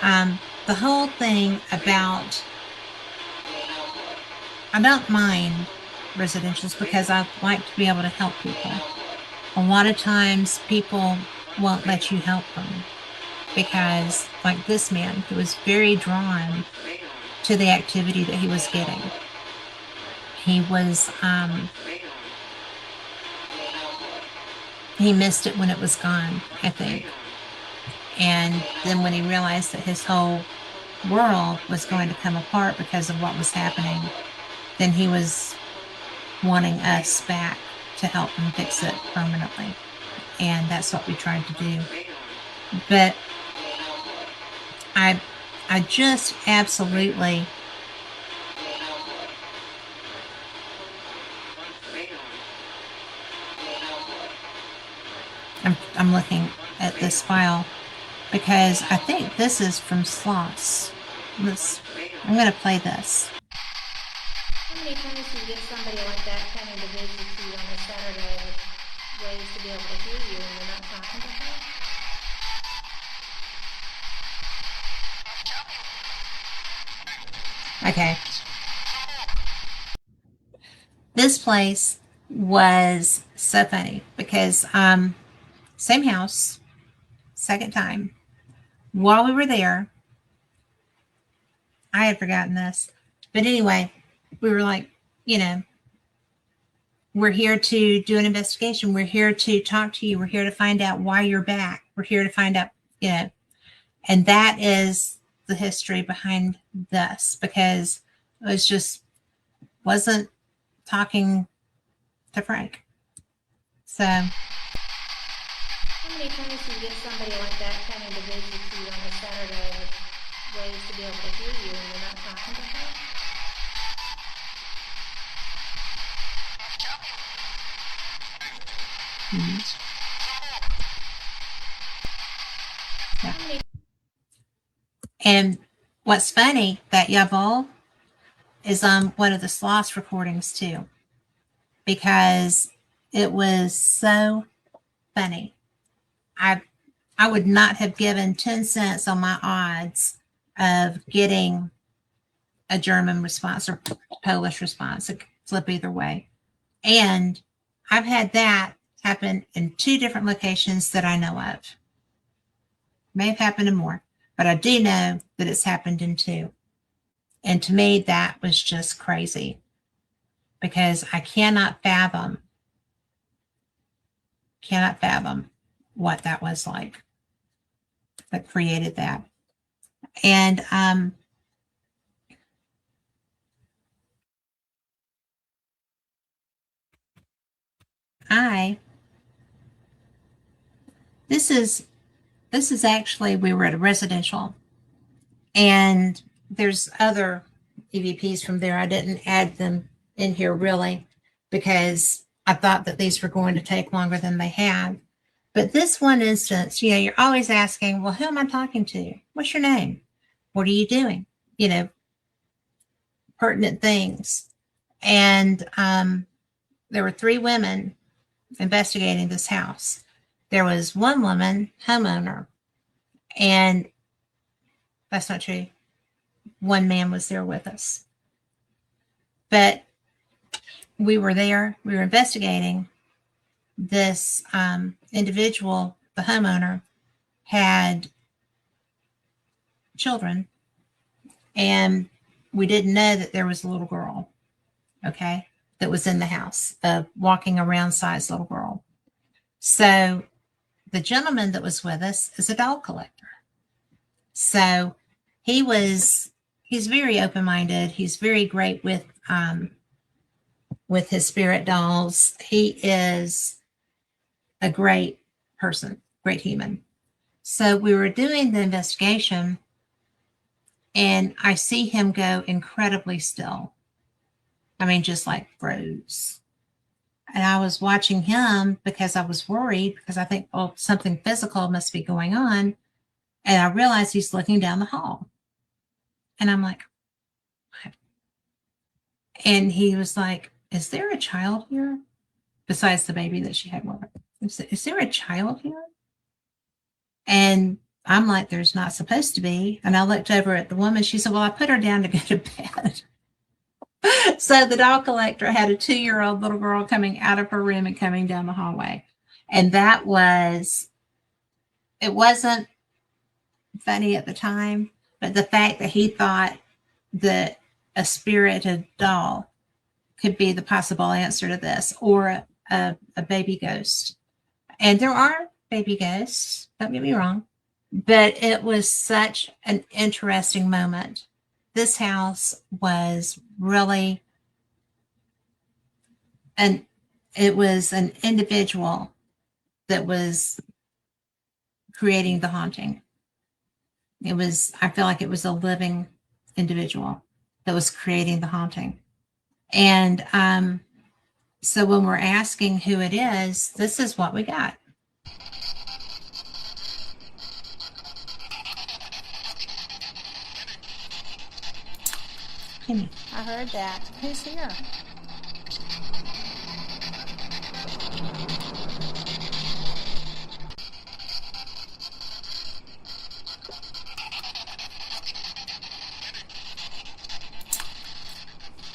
whole thing about, I don't mind residentials because I like to be able to help people. A lot of times people won't let you help them because, like this man, he was very drawn to the activity that he was getting. He was, he missed it when it was gone, I think. And then when he realized that his whole world was going to come apart because of what was happening, then he was wanting us back to help him fix it permanently. And that's what we tried to do. But I just absolutely I'm looking at this file because I think this is from Sloss. I'm going to play this. How many times do you get somebody like that coming to visit you on a Saturday with ways to be able to hear you and you're not talking to them? Okay. This place was so funny because same house, second time. While we were there, I had forgotten this. But anyway, we were like, you know, we're here to do an investigation. We're here to talk to you. We're here to find out why you're back. We're here to find out, you know, and that is the history behind this because it was just wasn't talking to Frank. So How many times do you get somebody like that coming to visit you on a Saturday with ways to be able to hear you and you're not talking to them? And what's funny, that Yavol is on one of the Sloss recordings too, because it was so funny. I I would not have given 10 cents on my odds of getting a German response or Polish response. It could flip either way. And I've had that happen in 2 different locations that I know of. May have happened in more, but I do know that it's happened in 2. And to me, that was just crazy because I cannot fathom what that was like that created that. And I this is actually, we were at a residential, and there's other EVPs from there. I didn't add them in here really because I thought that these were going to take longer than they have. But this one instance, you're always asking, well, who am I talking to? What's your name? What are you doing? Pertinent things. And there were 3 women investigating this house. There was one woman, homeowner, and that's not true. One man was there with us. But we were there, we were investigating. This individual, the homeowner, had children, and we didn't know that there was a little girl, okay, that was in the house, a walking around size little girl. So the gentleman that was with us is a doll collector. So he's very open-minded. He's very great with his spirit dolls. He is a great person, great human. So we were doing the investigation, and I see him go incredibly still. I mean, just like froze. And I was watching him because I was worried because I think, oh, something physical must be going on. And I realized he's looking down the hall. And I'm like, what? And he was like, is there a child here? Besides the baby that she had with her. Is there a child here? And I'm like, there's not supposed to be. And I looked over at the woman. She said, well, I put her down to go to bed. So the doll collector had a 2-year-old little girl coming out of her room and coming down the hallway. And it wasn't funny at the time, but the fact that he thought that a spirited doll could be the possible answer to this, or a baby ghost. And there are baby ghosts, don't get me wrong, but it was such an interesting moment. This house was really it was an individual that was creating the haunting. I feel like it was a living individual that was creating the haunting. And so when we're asking who it is, this is what we got. Kimmy, I heard that. Who's here?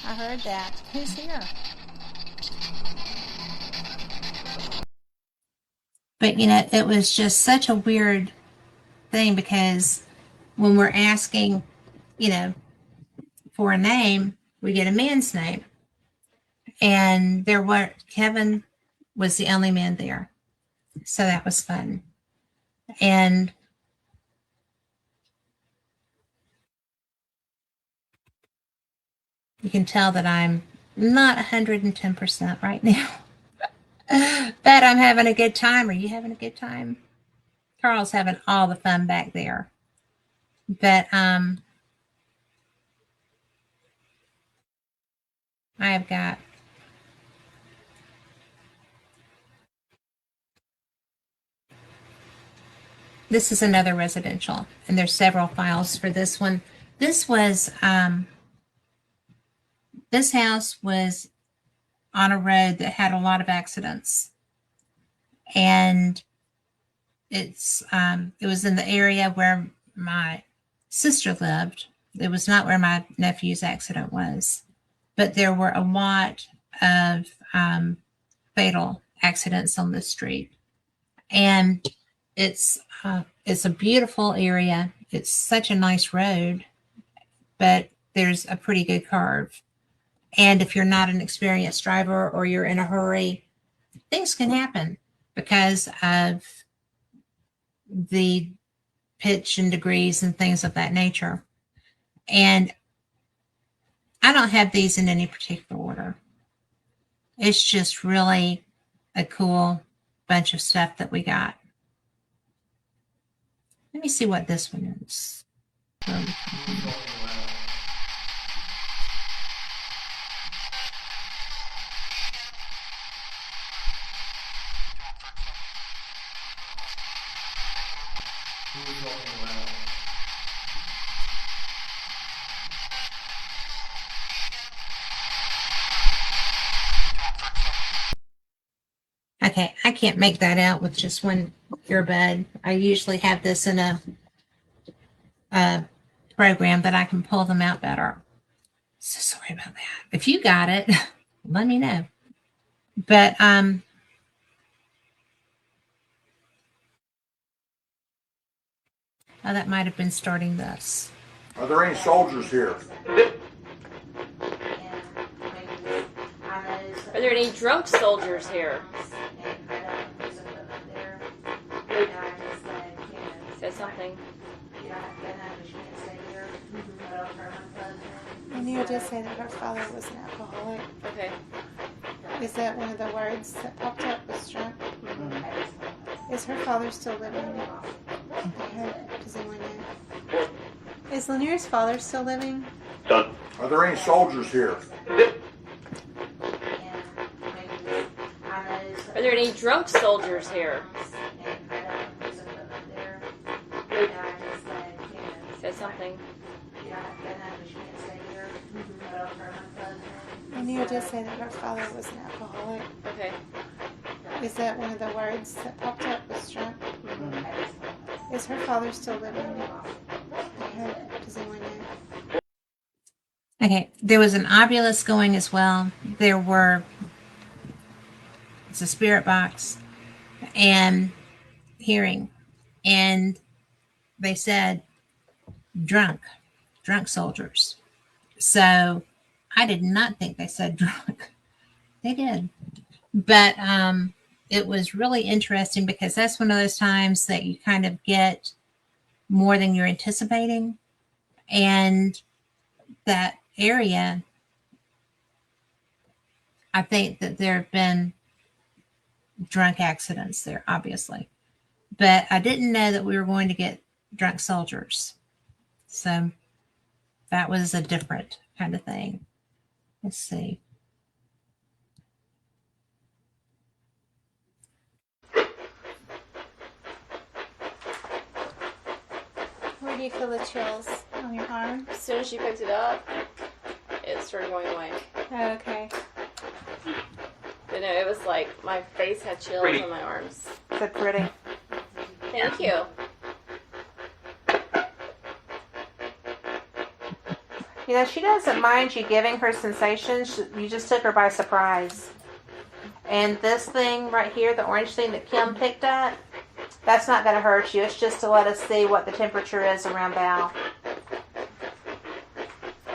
I heard that. Who's here? But it was just such a weird thing because when we're asking, for a name, we get a man's name. And Kevin was the only man there. So that was fun. And you can tell that I'm not 110% right now. But I'm having a good time. Are you having a good time? Carl's having all the fun back there. But I've got This is another residential, and there's several files for this one. This was, this house was on a road that had a lot of accidents. And it was in the area where my sister lived. It was not where my nephew's accident was, but there were a lot of fatal accidents on the street. And it's a beautiful area. It's such a nice road, but there's a pretty good curve. And if you're not an experienced driver or you're in a hurry, things can happen because of the pitch and degrees and things of that nature. And I don't have these in any particular order. It's just really a cool bunch of stuff that we got. Let me see what this one is. Okay, I can't make that out with just one earbud. I usually have this in a program that I can pull them out better. So sorry about that. If you got it, let me know. But oh, that might have been starting this. Are there any soldiers here? Are there any drunk soldiers here? Say something. Lanier did say that her father was an alcoholic. Okay. Is that one of the words that popped up was drunk? Mm-hmm. Is her father still living? Okay. Does anyone know? Is Lanier's father still living? Done. Are there any soldiers here? Are there any drunk soldiers here? Say something. Lanier did say that her father was an alcoholic. Okay. Is that one of the words that popped up was drunk? Mm-hmm. Is her father still living? Okay. Does anyone know? Okay, there was an obelisk going as well. There were, it's a spirit box and hearing. And they said drunk soldiers. So I did not think they said drunk. They did. But it was really interesting because that's one of those times that you kind of get more than you're anticipating. And that area, I think that there have been drunk accidents there, obviously. But I didn't know that we were going to get drunk soldiers. So that was a different kind of thing. Let's see. Where do you feel the chills on your arm? As soon as she picked it up, it started going away. Oh, okay. But no, it was like my face had chills on my arms. So pretty. Thank you. You know, she doesn't mind you giving her sensations. You just took her by surprise. And this thing right here, the orange thing that Kim picked up, that's not going to hurt you. It's just to let us see what the temperature is around Val.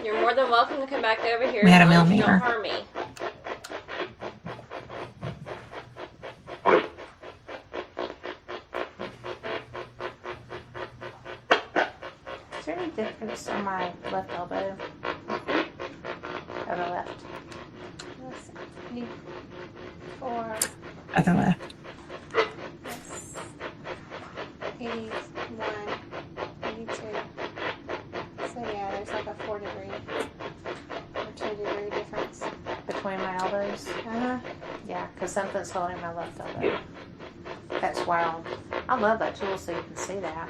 You're more than welcome to come back over here. We had a as long as you millimeter. don't harm me. Is there any difference on my left elbow? Other left. 84, Other left. 81, 82. So yeah, there's like a 4 degree or 2 degree difference. Between my elbows? Uh-huh. Yeah, because something's holding my left elbow. That's wild. I love that tool so you can see that.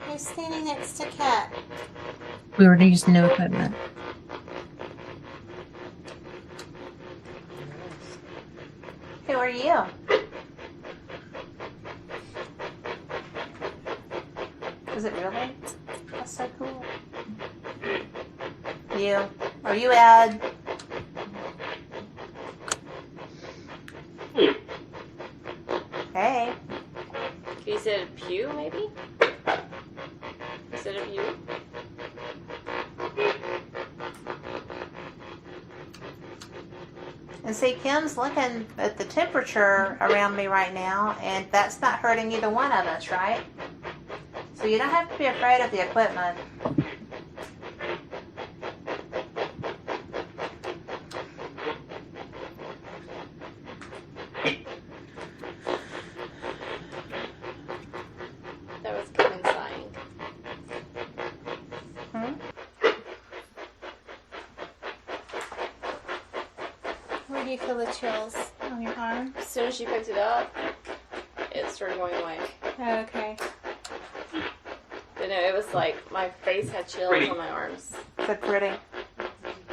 Who's standing next to Kat? We were using new equipment. Who are you? Is it really? That's so cool. You. Are you Ed? Hey. You said pew, maybe? Instead of you? And see, Kim's looking at the temperature around me right now, and that's not hurting either one of us, right? So you don't have to be afraid of the equipment. That was Kevin sighing. Where do you feel the chills? On your arm? As soon as she picked it up, it started going away. Oh, okay. But no, it was like my face had chills on my arms. So pretty.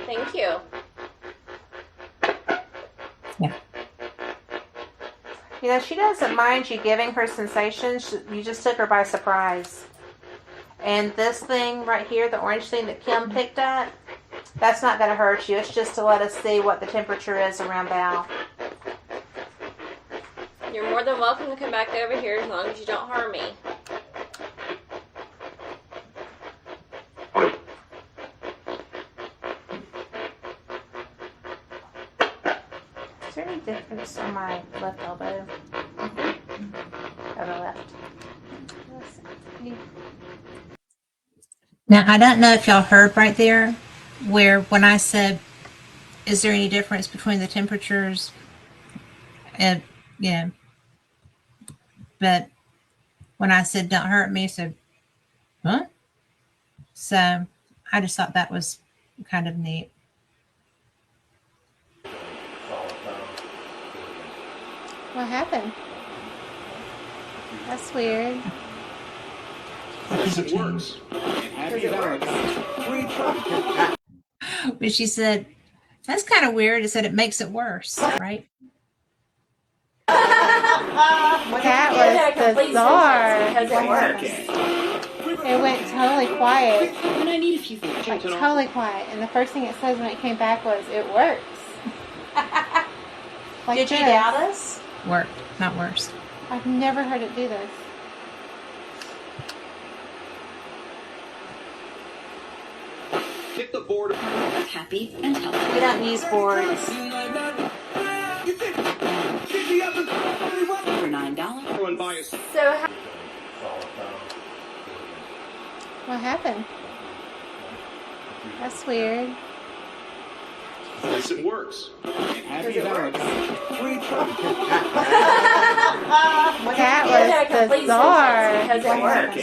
Thank you. You know, she doesn't mind you giving her sensations. You just took her by surprise. And this thing right here, the orange thing that Kim picked up, that's not going to hurt you. It's just to let us see what the temperature is around Val. You're more than welcome to come back over here as long as you don't harm me. Is there any difference on my left elbow? Or the left? Now, I don't know if y'all heard right there where when I said, is there any difference between the temperatures? And, yeah. But when I said, don't hurt me, so, huh? So I just thought that was kind of neat. What happened? That's weird. It works. Happy Valentine's. But she said, that's kind of weird. It said it makes it worse, right? That was bizarre. Because it works. It went totally quiet. And I need a few things. Like totally quiet. And the first thing it says when it came back was, it works. Like Did you this. doubt us? Worked, not worse. I've never heard it do this. Hit the board. Happy and healthy. We don't use boards. For $9. Everyone buy us. So how What happened? That's weird. Yes, it works. Happy it works. Valentine's. That was bizarre. Because it works.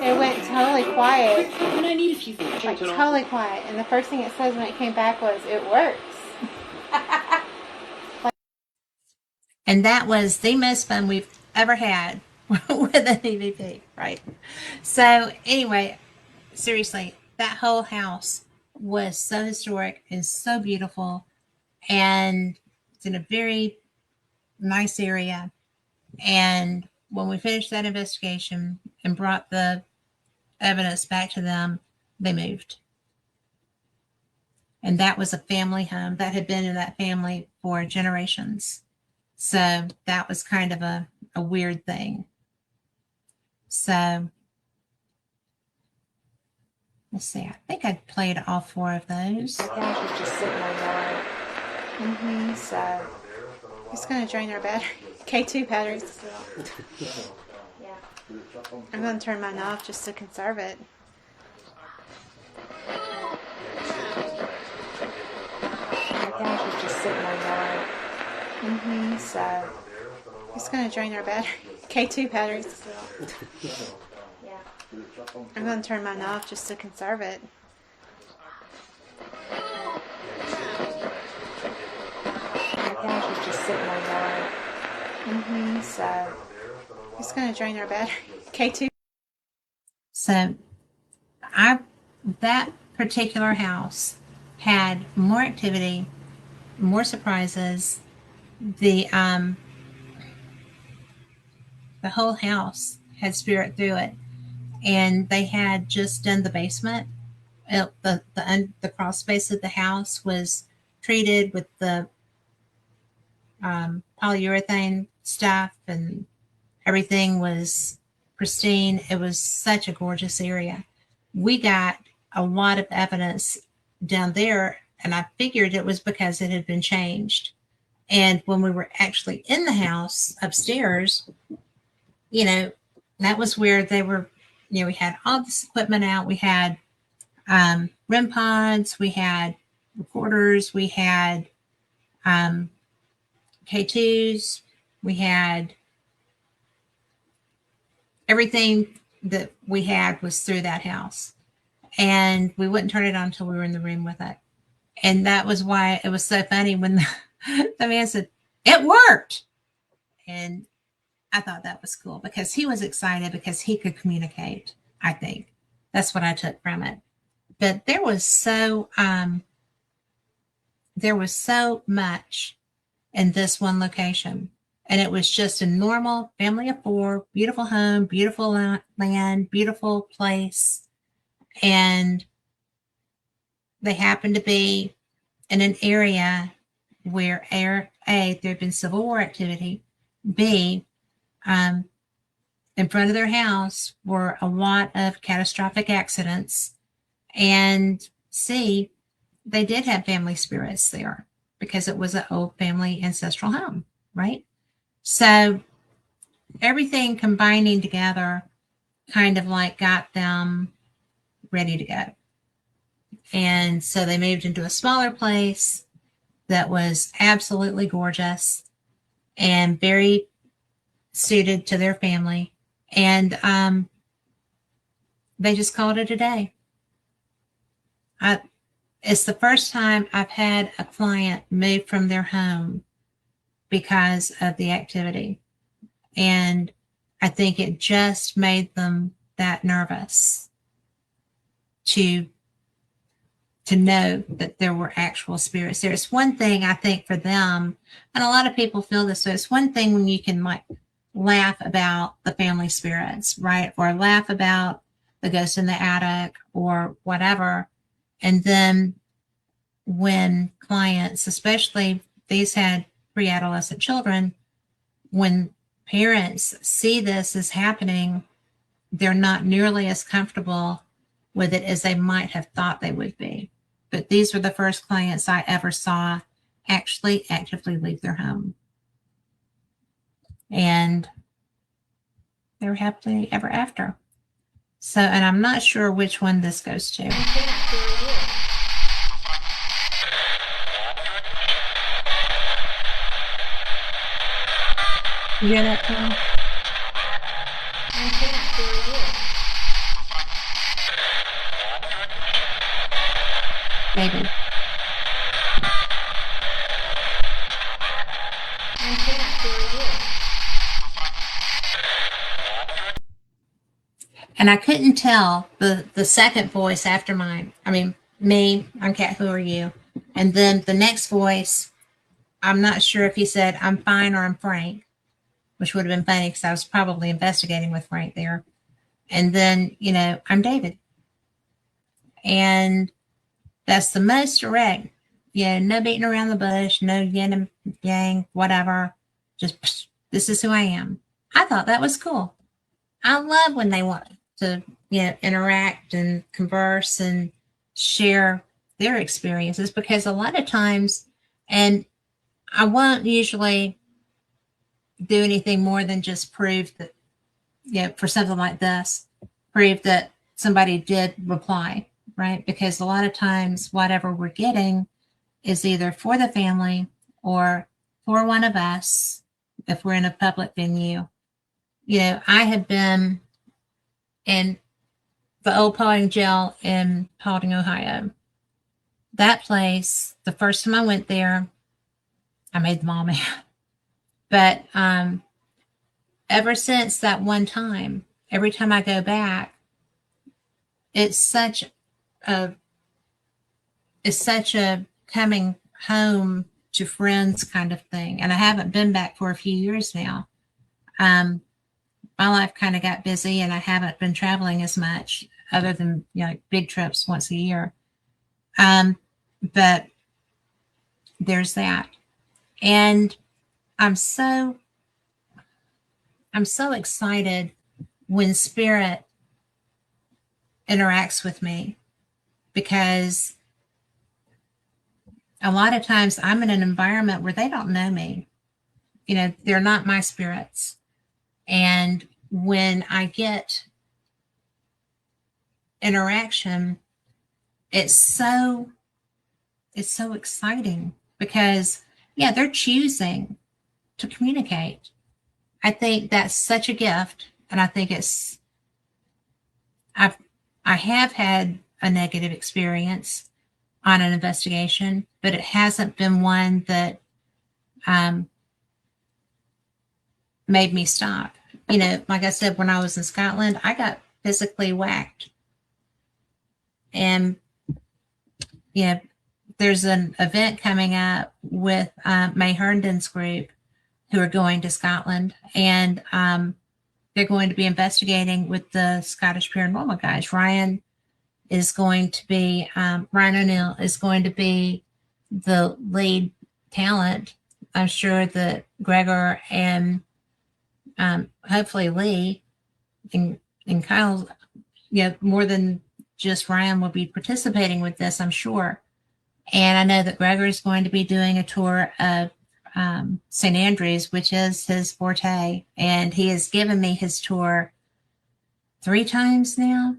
It went totally quiet. And I need a few things. Like totally quiet. And the first thing it says when it came back was, it works. And that was the most fun we've ever had with an EVP, right? So anyway, seriously, that whole house was so historic and so beautiful, and it's in a very nice area. And when we finished that investigation and brought the evidence back to them, they moved. And that was a family home that had been in that family for generations. So that was kind of a weird thing. So let's see. I think I played all 4 of those. The gas was just sitting on yard. So it's going to drain our battery. K2 batteries. I'm going to turn mine off just to conserve it. The gas was just sitting on yard. So it's going to drain our battery. K2 batteries. I'm going to turn mine off just to conserve it. The gas was just sitting on yard. So it's going to drain our battery. K2. So that particular house had more activity, more surprises. The whole house had spirit through it, and they had just done the basement. The crawl space of the house was treated with the polyurethane stuff, and everything was pristine. It was such a gorgeous area. We got a lot of evidence down there, and I figured it was because it had been changed. And when we were actually in the house upstairs, that was where they were, we had all this equipment out. We had REM pods, we had recorders, we had K2s, we had everything that we had was through that house. And we wouldn't turn it on until we were in the room with it. And that was why it was so funny when the man said, "It worked." And I thought that was cool because he was excited because he could communicate. I think that's what I took from it. But there was so much in this one location. And it was just a normal family of four, beautiful home, beautiful land, beautiful place. And they happened to be in an area where A, there had been Civil War activity, B, in front of their house were a lot of catastrophic accidents, and C, they did have family spirits there because it was an old family ancestral home, right? So everything combining together kind of like got them ready to go. And so they moved into a smaller place that was absolutely gorgeous and very suited to their family. And they just called it a day. It's the first time I've had a client move from their home because of the activity. And I think it just made them that nervous to know that there were actual spirits there. It's one thing, I think, for them, and a lot of people feel this way. It's one thing when you can like laugh about the family spirits, right? Or laugh about the ghost in the attic or whatever. And then when clients, especially these had pre-adolescent children, when parents see this as happening, they're not nearly as comfortable with it as they might have thought they would be. But these were the first clients I ever saw actually actively leave their home. And they were happily ever after. So, and I'm not sure which one this goes to. You hear that, Tom? Maybe. And I couldn't tell the second voice after mine. I mean, me, I'm Kat, who are you? And then the next voice, I'm not sure if he said, "I'm fine," or "I'm Frank," which would have been funny because I was probably investigating with Frank there. And then, "I'm David." And that's the most direct. No beating around the bush, no yin and yang, whatever. Just, this is who I am. I thought that was cool. I love when they want to, interact and converse and share their experiences, because a lot of times, and I won't usually do anything more than just prove that, for something like this, prove that somebody did reply, right? Because a lot of times, whatever we're getting is either for the family or for one of us, if we're in a public venue. I had been in the old Paulding jail in Paulding, Ohio. That place, the first time I went there, I made them all mad. But ever since that one time, every time I go back, it's such a coming home to friends kind of thing. And I haven't been back for a few years now. My life kind of got busy and I haven't been traveling as much other than, like big trips once a year. But there's that. And I'm so excited when Spirit interacts with me, because a lot of times I'm in an environment where they don't know me. They're not my spirits. And when I get interaction, it's so exciting because, they're choosing to communicate. I think that's such a gift. And I think I have had a negative experience on an investigation, but it hasn't been one that made me stop. Like I said, when I was in Scotland, I got physically whacked. And, there's an event coming up with May Herndon's group who are going to Scotland, and they're going to be investigating with the Scottish Paranormal guys. Ryan O'Neill is going to be the lead talent. I'm sure that Gregor and hopefully Lee and Kyle, more than just Ryan, will be participating with this, I'm sure. And I know that Gregor is going to be doing a tour of St. Andrews, which is his forte. And he has given me his tour 3 times now,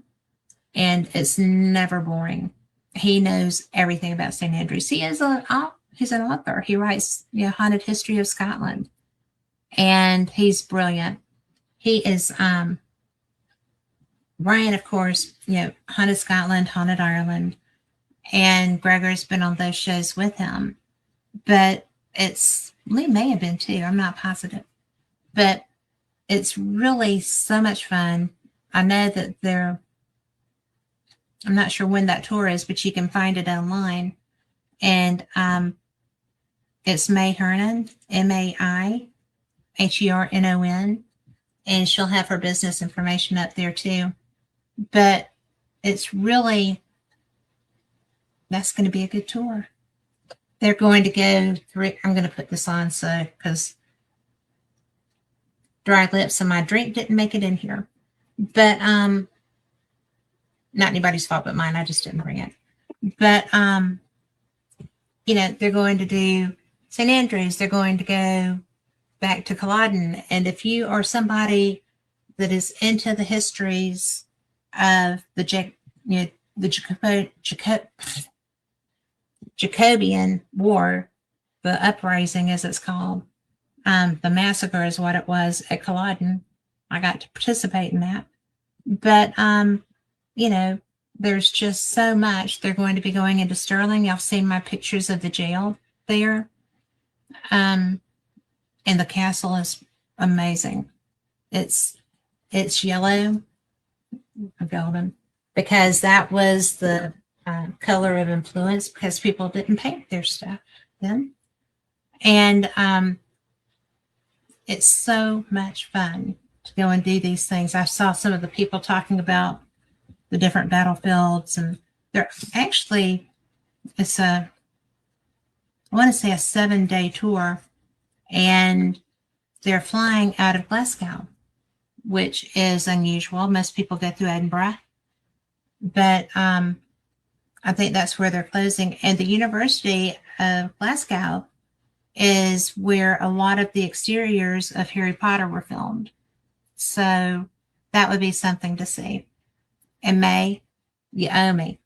and it's never boring. He knows everything about St. Andrews. He's an author. He writes, Haunted History of Scotland, and he's brilliant. He is, Ryan, of course, Haunted Scotland, Haunted Ireland, and Gregor's been on those shows with him. But Lee may have been too, I'm not positive. But it's really so much fun. I know that I'm not sure when that tour is, but you can find it online. And it's May Herndon, MaiHernon, and she'll have her business information up there too. But it's really, that's going to be a good tour. They're going to go through, I'm going to put this on because dry lips and my drink didn't make it in here. But not anybody's fault but mine. I just didn't bring it. But they're going to do St. Andrews. They're going to go back to Culloden. And if you are somebody that is into the histories of the Jacobean War, the uprising as it's called, the massacre is what it was at Culloden. I got to participate in that. But there's just so much. They're going to be going into Stirling. Y'all seen my pictures of the jail there. And the castle is amazing. It's yellow, golden, because that was the color of influence, because people didn't paint their stuff then. And it's so much fun to go and do these things. I saw some of the people talking about the different battlefields, and they're actually, I want to say a 7-day tour, and they're flying out of Glasgow, which is unusual. Most people go through Edinburgh, but I think that's where they're closing. And the University of Glasgow is where a lot of the exteriors of Harry Potter were filmed. So that would be something to see. And May, you owe me.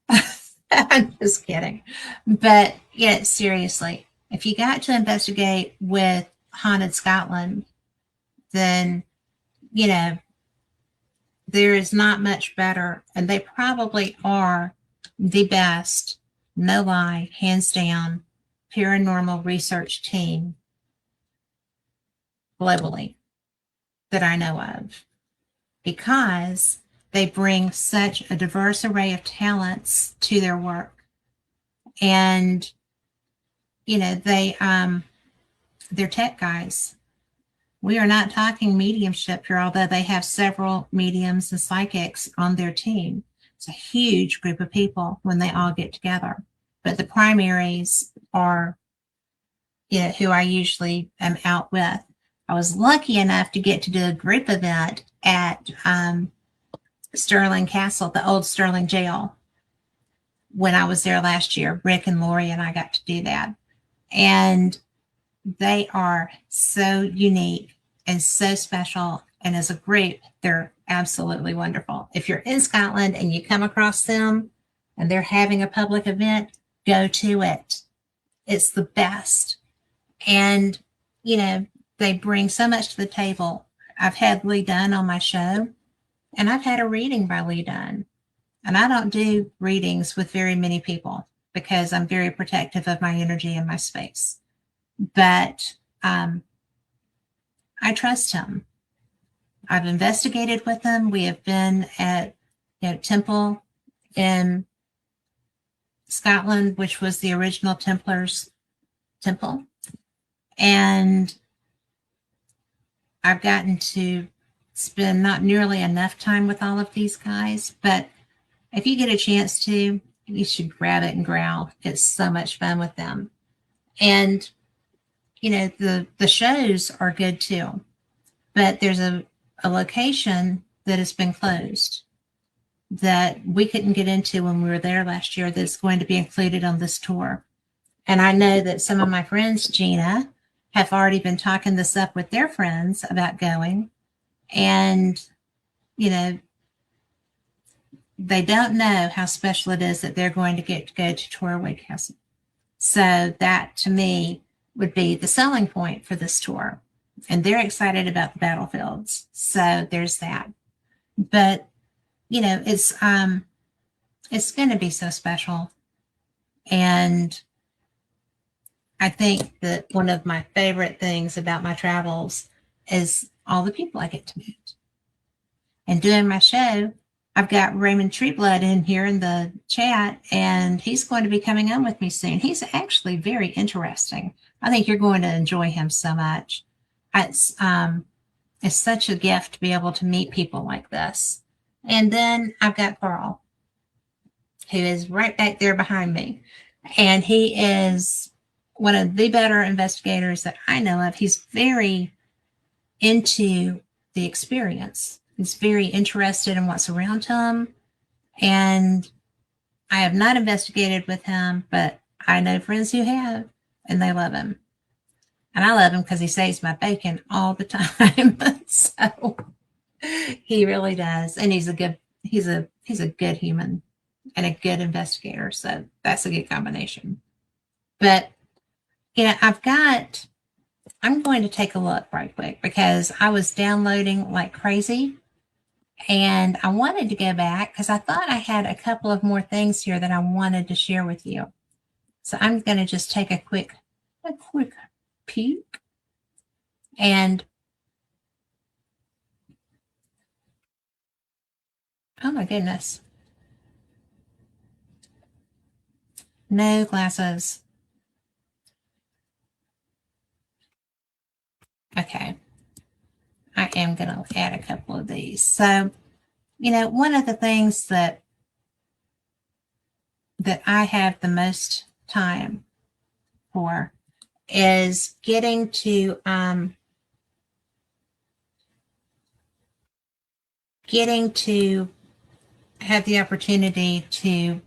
I'm just kidding. But seriously, if you got to investigate with Haunted Scotland, then, there is not much better. And they probably are the best, no lie, hands down, paranormal research team globally. that I know of, because they bring such a diverse array of talents to their work. And, you know, they're tech guys. We are not talking mediumship here, although they have several mediums and psychics on their team. It's a huge group of people when they all get together. But the primaries are, you know, who I usually am out with. I was lucky enough to get to do a group event at Sterling Castle, the old Sterling jail, when I was there last year. Rick and Lori and I got to do that. And they are so unique and so special. And as a group, they're absolutely wonderful. If you're in Scotland and you come across them and they're having a public event, go to it. It's the best. And, you know, they bring so much to the table. I've had Lee Dunn on my show, and I've had a reading by Lee Dunn. And I don't do readings with very many people because I'm very protective of my energy and my space. But I trust him. I've investigated with him. We have been at, you know, Temple in Scotland, which was the original Templars temple. And I've gotten to spend not nearly enough time with all of these guys, but if you get a chance to, you should grab it and growl. It's so much fun with them. And, you know, the shows are good too, but there's a location that has been closed that we couldn't get into when we were there last year that's going to be included on this tour. And I know that some of my friends, Gina, have already been talking this up with their friends about going. And, you know, they don't know how special it is that they're going to get to go to Torroway Castle. So that, to me, would be the selling point for this tour. And they're excited about the battlefields. So there's that. But, you know, it's going to be so special. And I think that one of my favorite things about my travels is all the people I get to meet. And doing my show, I've got Raymond Treeblood in here in the chat, and he's going to be coming on with me soon. He's actually very interesting. I think you're going to enjoy him so much. It's such a gift to be able to meet people like this. And then I've got Carl, who is right back there behind me. And he is one of the better investigators that I know of. He's very into the experience. He's very interested in what's around him. And I have not investigated with him, but I know friends who have, and they love him. And I love him because he saves my bacon all the time. So he really does. And he's a good human and a good investigator. So that's a good combination. But yeah, I'm going to take a look right quick because I was downloading like crazy. And I wanted to go back because I thought I had a couple of more things here that I wanted to share with you. So I'm going to just take a quick peek. And oh my goodness. No glasses. Okay. I am going to add a couple of these. So, you know, one of the things that I have the most time for is getting to have the opportunity to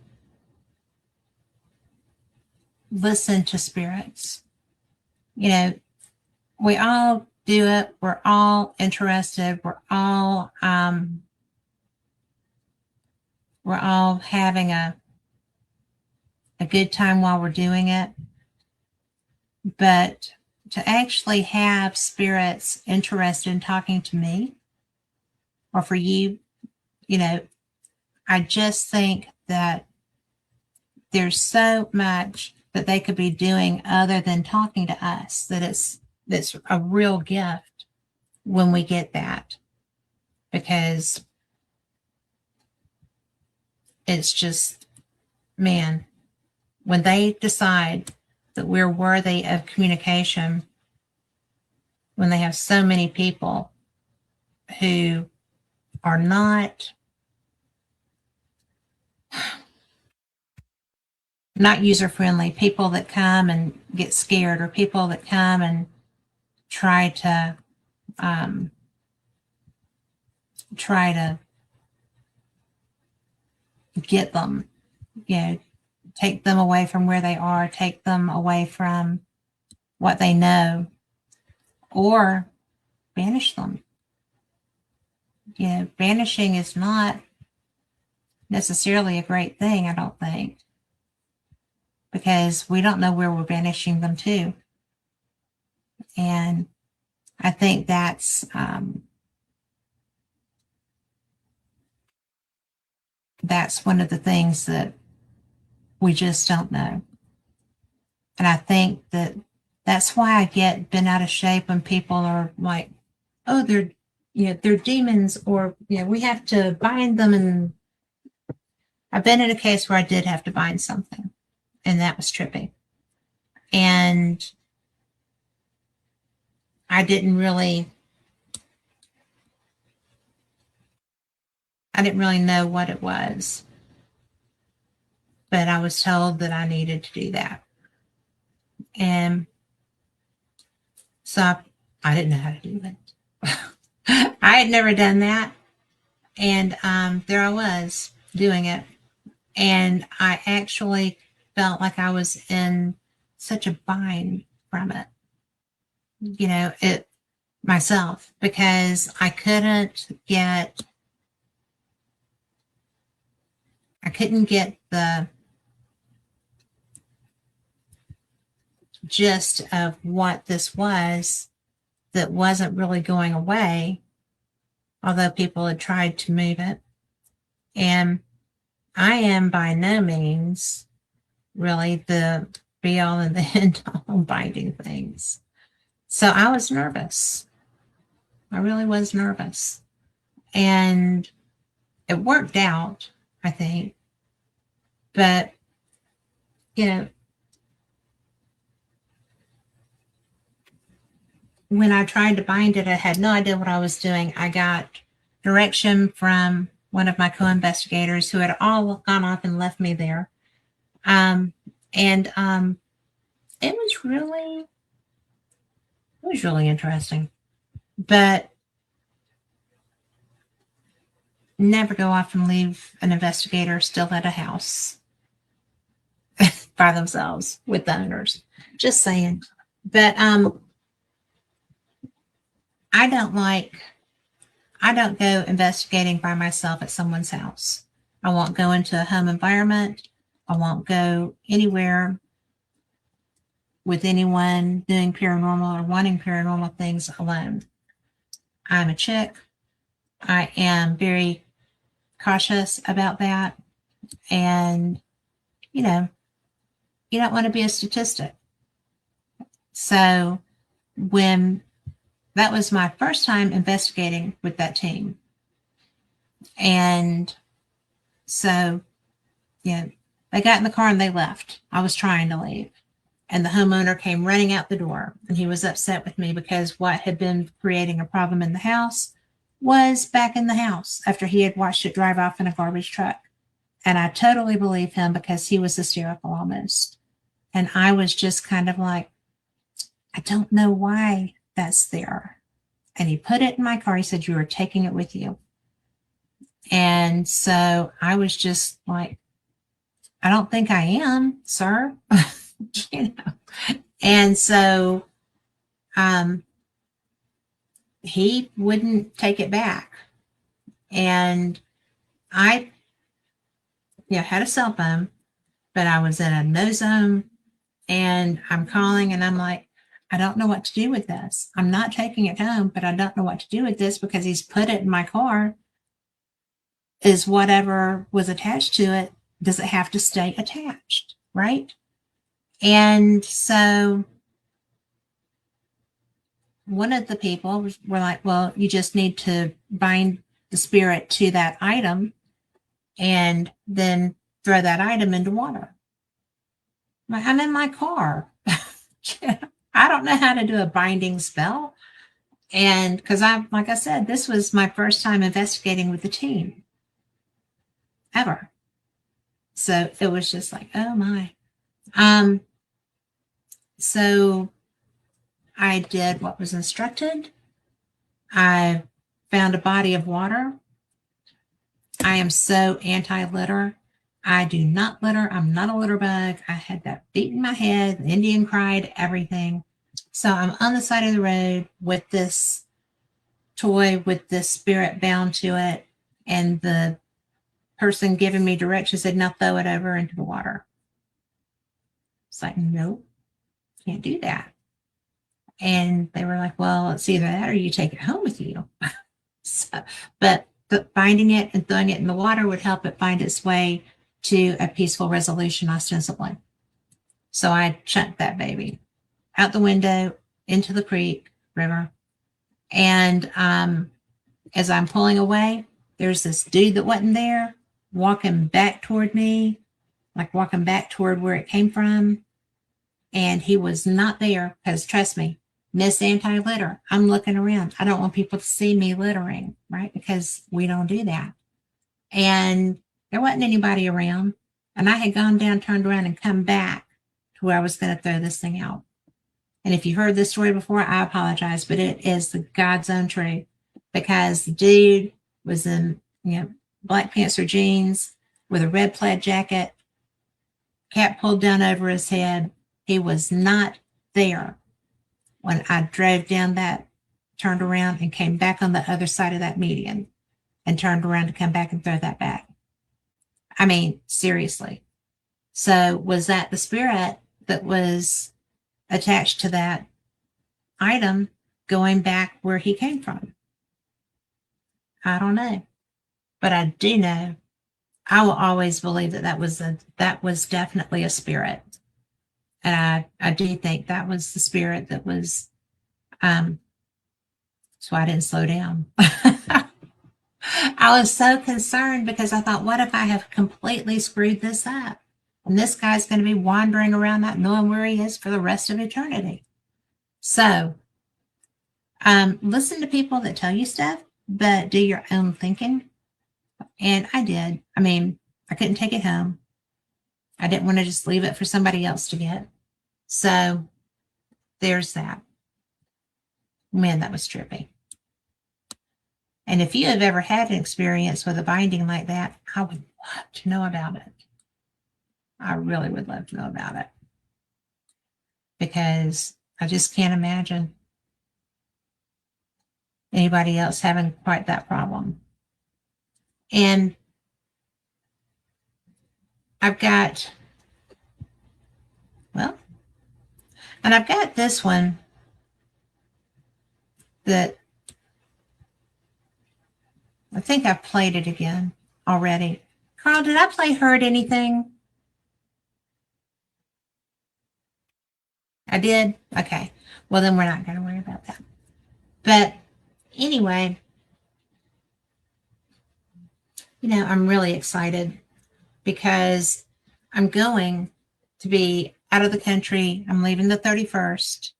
listen to spirits. You know, we all do it. We're all interested. We're all having a good time while we're doing it. But to actually have spirits interested in talking to me or for you, you know, I just think that there's so much that they could be doing other than talking to us, that it's a real gift. when we get that, because it's just, man, when they decide that we're worthy of communication, when they have so many people who are not user friendly, people that come and get scared, or people that come and try to get them, take them away from where they are, take them away from what they know, or banish them. Banishing is not necessarily a great thing, I don't think, because we don't know where we're banishing them to. And I think that's one of the things that we just don't know. And I think that's why I get bent out of shape when people are like, oh, they're demons, or we have to bind them. And I've been in a case where I did have to bind something, and that was trippy. And I didn't really know what it was, but I was told that I needed to do that. And so I didn't know how to do it. I had never done that. And there I was doing it. And I actually felt like I was in such a bind from it, myself, because I couldn't get the gist of what this was that wasn't really going away, although people had tried to move it. And I am by no means really the be all and the end all binding things. So I was nervous. I really was nervous. And it worked out, I think. But, when I tried to bind it, I had no idea what I was doing. I got direction from one of my co-investigators who had all gone off and left me there. It was really interesting. But never go off and leave an investigator still at a house by themselves with the owners. Just saying. But I don't go investigating by myself at someone's house. I won't go into a home environment. I won't go anywhere with anyone doing paranormal or wanting paranormal things alone. I'm a chick. I am very cautious about that. And, you don't want to be a statistic. So when that was my first time investigating with that team. And so, they got in the car and they left. I was trying to leave. And the homeowner came running out the door, and he was upset with me because what had been creating a problem in the house was back in the house after he had watched it drive off in a garbage truck. And I totally believe him because he was hysterical almost. And I was just kind of like, I don't know why that's there. And he put it in my car. He said, you are taking it with you. And so I was just like, I don't think I am, sir. And so he wouldn't take it back. And I had a cell phone, but I was in a no zone, and I'm calling and I'm like, I don't know what to do with this. I'm not taking it home, but I don't know what to do with this because he's put it in my car. Is whatever was attached to it, does it have to stay attached, right? And so one of the people were like, well, you just need to bind the spirit to that item and then throw that item into water. I'm in my car. I don't know how to do a binding spell. And because like I said, this was my first time investigating with the team ever. So it was just like, oh my. So I did what was instructed. I found a body of water. I am so anti-litter. I do not litter. I'm not a litter bug. I had that beat in my head. The Indian cried, everything. So I'm on the side of the road with this toy with this spirit bound to it. And the person giving me directions said, now throw it over into the water. It's like, nope, can't do that. And they were like, well, it's either that or you take it home with you. But binding it and throwing it in the water would help it find its way to a peaceful resolution, ostensibly. So I chucked that baby out the window into the creek, river. And as I'm pulling away, there's this dude that wasn't there walking back toward me, like walking back toward where it came from. And he was not there because, trust me, Miss Anti-Litter, I'm looking around. I don't want people to see me littering, right? Because we don't do that. And there wasn't anybody around. And I had gone down, turned around, and come back to where I was going to throw this thing out. And if you heard this story before, I apologize, but it is the God's own truth. Because the dude was in, Black Panther jeans with a red plaid jacket, cap pulled down over his head. He was not there when I drove down that, turned around and came back on the other side of that median and turned around to come back and throw that back. I mean, seriously. So was that the spirit that was attached to that item going back where he came from? I don't know. But I do know, I will always believe that that was definitely a spirit. And I do think that was the spirit that was, so I didn't slow down. I was so concerned because I thought, what if I have completely screwed this up? And this guy's going to be wandering around not knowing where he is for the rest of eternity. So, listen to people that tell you stuff, but do your own thinking. And I did. I mean, I couldn't take it home. I didn't want to just leave it for somebody else to get. So there's that. Man, that was trippy. And if you have ever had an experience with a binding like that, I would love to know about it. I really would love to know about it. Because I just can't imagine anybody else having quite that problem. And I've got, I've got this one that I think I've played it again already. Carl, did I play Heard Anything? I did? Okay. Well, then we're not going to worry about that. But anyway, I'm really excited because I'm going to be out of the country. I'm leaving the 31st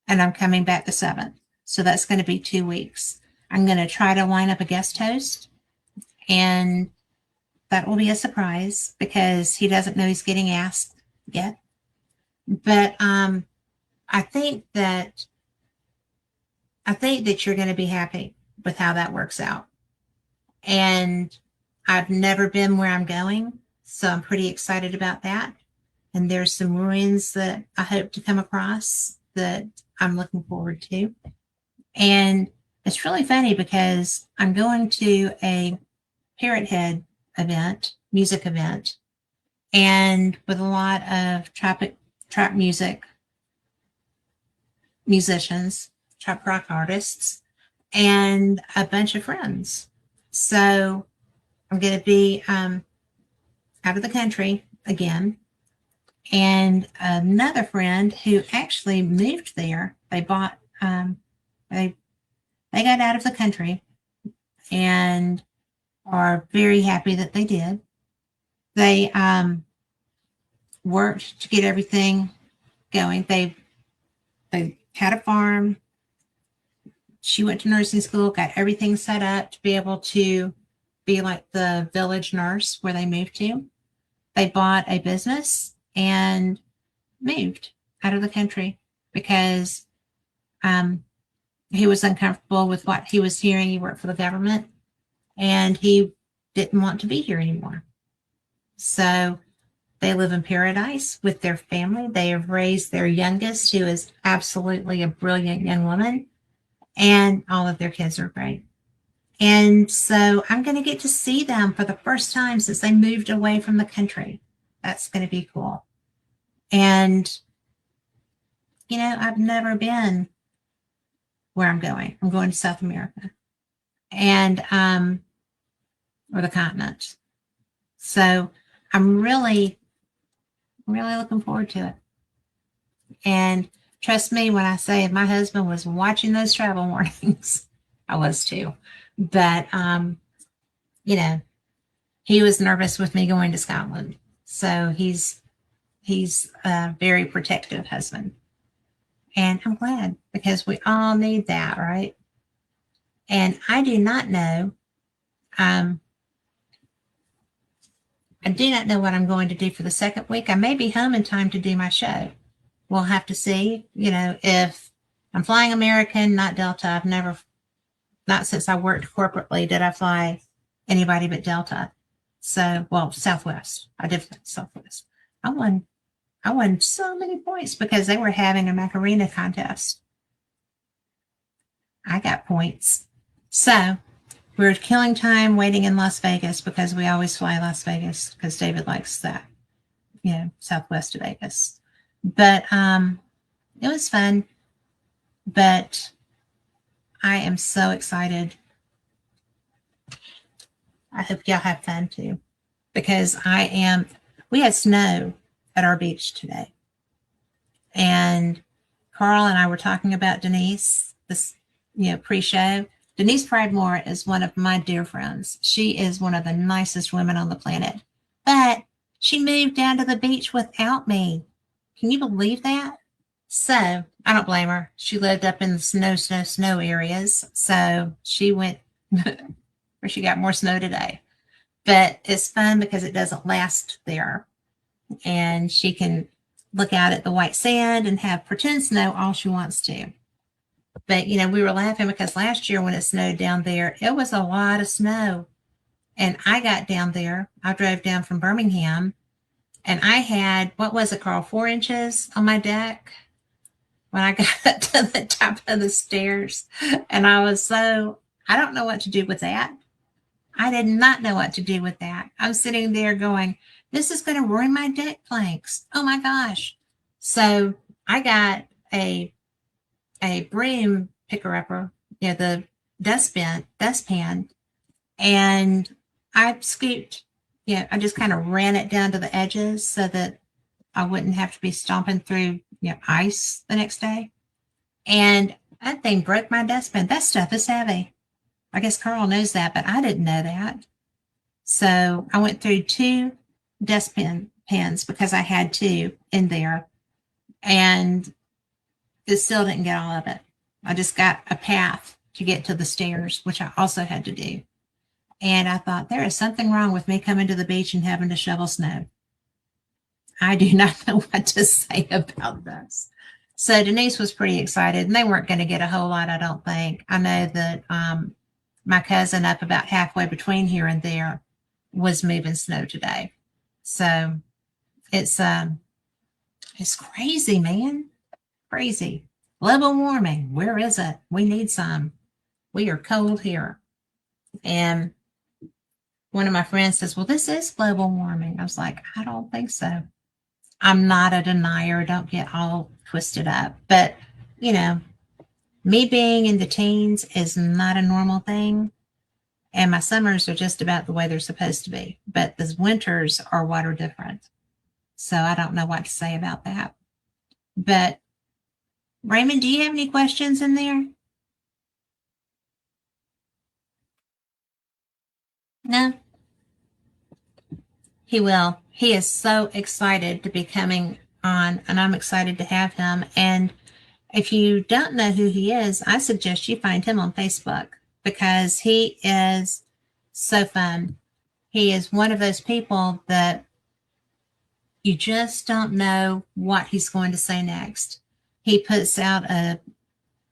and I'm coming back the 7th. So that's going to be 2 weeks. I'm going to try to line up a guest host, and that will be a surprise because he doesn't know he's getting asked yet. But I think that you're going to be happy with how that works out. And I've never been where I'm going, so I'm pretty excited about that. And there's some ruins that I hope to come across that I'm looking forward to. And it's really funny because I'm going to a Parrot Head event, music event, and with a lot of trap music musicians, trap rock artists, and a bunch of friends. So I'm going to be out of the country again. And another friend who actually moved there, they bought They got out of the country and are very happy that they did. They worked to get everything going. They had a farm. She went to nursing school, got everything set up to be able to be like the village nurse where they moved to. They bought a business and moved out of the country because he was uncomfortable with what he was hearing. He worked for the government and he didn't want to be here anymore. So they live in paradise with their family. They have raised their youngest, who is absolutely a brilliant young woman, and all of their kids are great. And so I'm going to get to see them for the first time since they moved away from the country. That's going to be cool. And, you know, I've never been where I'm going. I'm going to South America and, or the continent. So I'm really looking forward to it. And trust me when I say if my husband was watching those travel warnings, I was too. But, you know, he was nervous with me going to Scotland. So he's a very protective husband. And I'm glad because we all need that, right? And I do not know, I do not know what I'm going to do for the second week. I may be home in time to do my show. We'll have to see, you know, if I'm flying American, not Delta. I've never, not since I worked corporately, did I fly anybody but Delta. So, well, Southwest. I did Southwest. I won so many points because they were having a Macarena contest. I got points. So we're killing time waiting in Las Vegas because we always fly Las Vegas because David likes that, you know, Southwest to Vegas. But it was fun. But I am so excited. I hope y'all have fun too, because we had snow at our beach today. And Carl and I were talking about Denise, this, you know, pre-show. Denise Pridemore is one of my dear friends. She is one of the nicest women on the planet. But she moved down to the beach without me. Can you believe that? So I don't blame her. She lived up in the snow areas. So she went where she got more snow today. But it's fun because it doesn't last there. And she can look out at the white sand and have pretend snow all she wants to. But, you know, we were laughing because last year when it snowed down there, it was a lot of snow. And I got down there. I drove down from Birmingham. And I had, what was it, Carl, 4 inches on my deck when I got to the top of the stairs. And I was so, I don't know what to do with that. I did not know what to do with that. I'm sitting there going, this is going to ruin my deck planks. Oh my gosh. So I got a broom picker-upper, you know, the dustpan, and I scooped, you know, I just kind of ran it down to the edges so that I wouldn't have to be stomping through, you know, ice the next day. And that thing broke my dustpan. That stuff is heavy. I guess Carl knows that, but I didn't know that. So I went through 2 dustpan pans because I had 2 in there, and it still didn't get all of it. I just got a path to get to the stairs, which I also had to do. And I thought, there is something wrong with me coming to the beach and having to shovel snow. I do not know what to say about this. So Denise was pretty excited, and they weren't going to get a whole lot, I don't think. I know that my cousin up about halfway between here and there was moving snow today. So it's crazy, man. Crazy. Global warming. Where is it? We need some. We are cold here. And one of my friends says, well, this is global warming. I was like, I don't think so. I'm not a denier. Don't get all twisted up. But, you know, me being in the teens is not a normal thing. And my summers are just about the way they're supposed to be. But the winters are what are different. So I don't know what to say about that. But Raymond, do you have any questions in there? No, he will. He is so excited to be coming on, and I'm excited to have him. And if you don't know who he is, I suggest you find him on Facebook because he is so fun. He is one of those people that you just don't know what he's going to say next. He puts out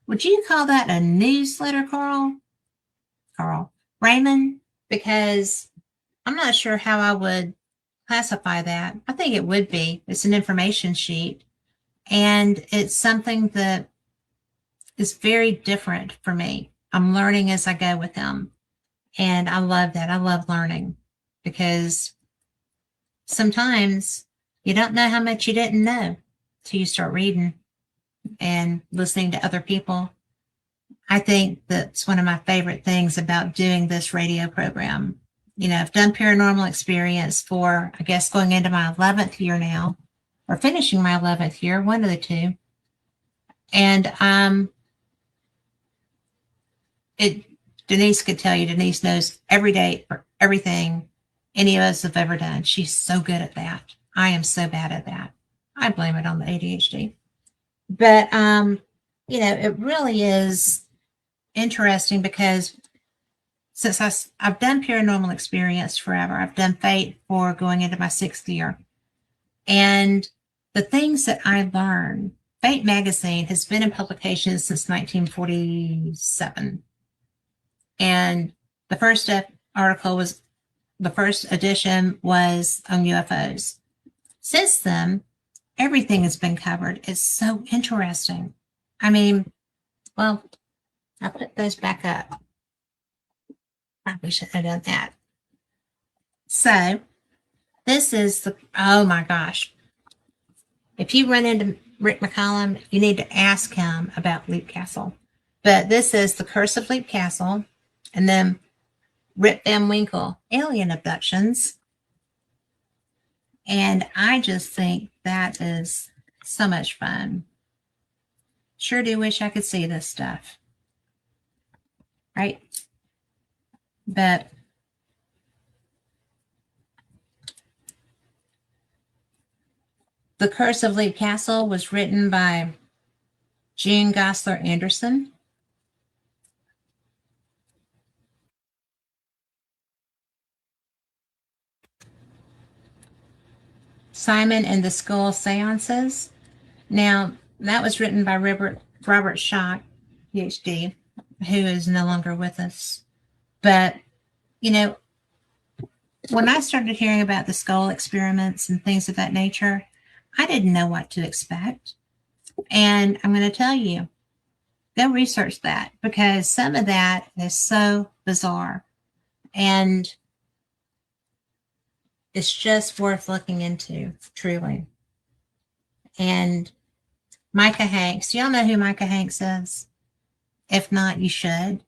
would you call that a newsletter, Carl? Raymond? Because I'm not sure how I would classify that. I think it would be. It's an information sheet. And it's something that is very different for me. I'm learning as I go with him. And I love that. I love learning because sometimes you don't know how much you didn't know till you start reading and listening to other people. I think that's one of my favorite things about doing this radio program. You know, I've done paranormal experience for, I guess, going into my 11th year now, or finishing my 11th year, one of the two. And Denise could tell you, Denise knows every day for everything any of us have ever done. She's so good at that. I am so bad at that. I blame it on the ADHD. But, you know, it really is interesting because since I've done paranormal experience forever, I've done Fate for going into my 6th year. And the things that I learned, Fate magazine has been in publication since 1947. And the first edition was on UFOs. Since then, everything has been covered. It's so interesting. I mean, well, I'll put those back up. Probably should have done that. So, this is oh my gosh. If you run into Rick McCollum, you need to ask him about Leap Castle. But this is The Curse of Leap Castle, and then Rip Van Winkle, Alien Abductions. And I just think that is so much fun. Sure do wish I could see this stuff. Right? But The Curse of Leap Castle was written by June Gosler Anderson. Simon and the Skull Seances. Now, that was written by Robert Schock, PhD, who is no longer with us. But, you know, when I started hearing about the skull experiments and things of that nature, I didn't know what to expect. And I'm going to tell you, go research that because some of that is so bizarre. And it's just worth looking into, truly. And Micah Hanks, do y'all know who Micah Hanks is? If not, you should,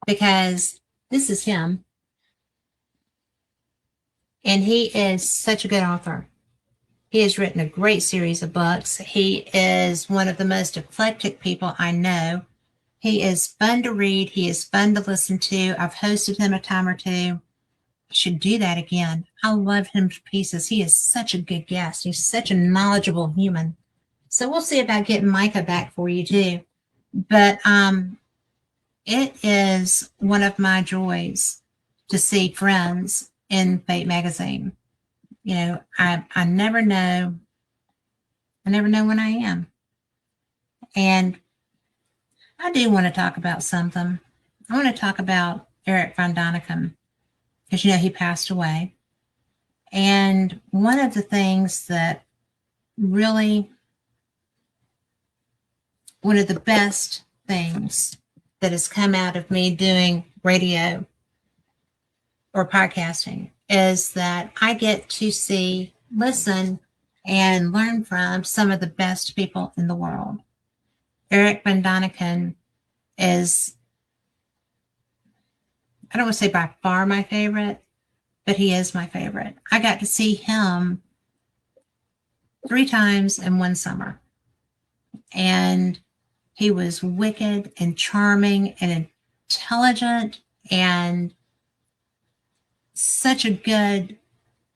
because this is him. And he is such a good author. He has written a great series of books. He is one of the most eclectic people I know. He is fun to read. He is fun to listen to. I've hosted him a time or two. I should do that again. I love him to pieces. He is such a good guest. He's such a knowledgeable human. So we'll see about getting Micah back for you too. But it is one of my joys to see friends in Fate magazine. You know, I never know. I never know when I am. And I do want to talk about something. I want to talk about Eric von Daniken, because, you know, he passed away. And one of the things that really, one of the best things that has come out of me doing radio or podcasting is that I get to see, listen, and learn from some of the best people in the world. Eric von Daniken is, I don't want to say by far my favorite, but he is my favorite. I got to see him 3 times in one summer. And he was wicked and charming and intelligent and such a good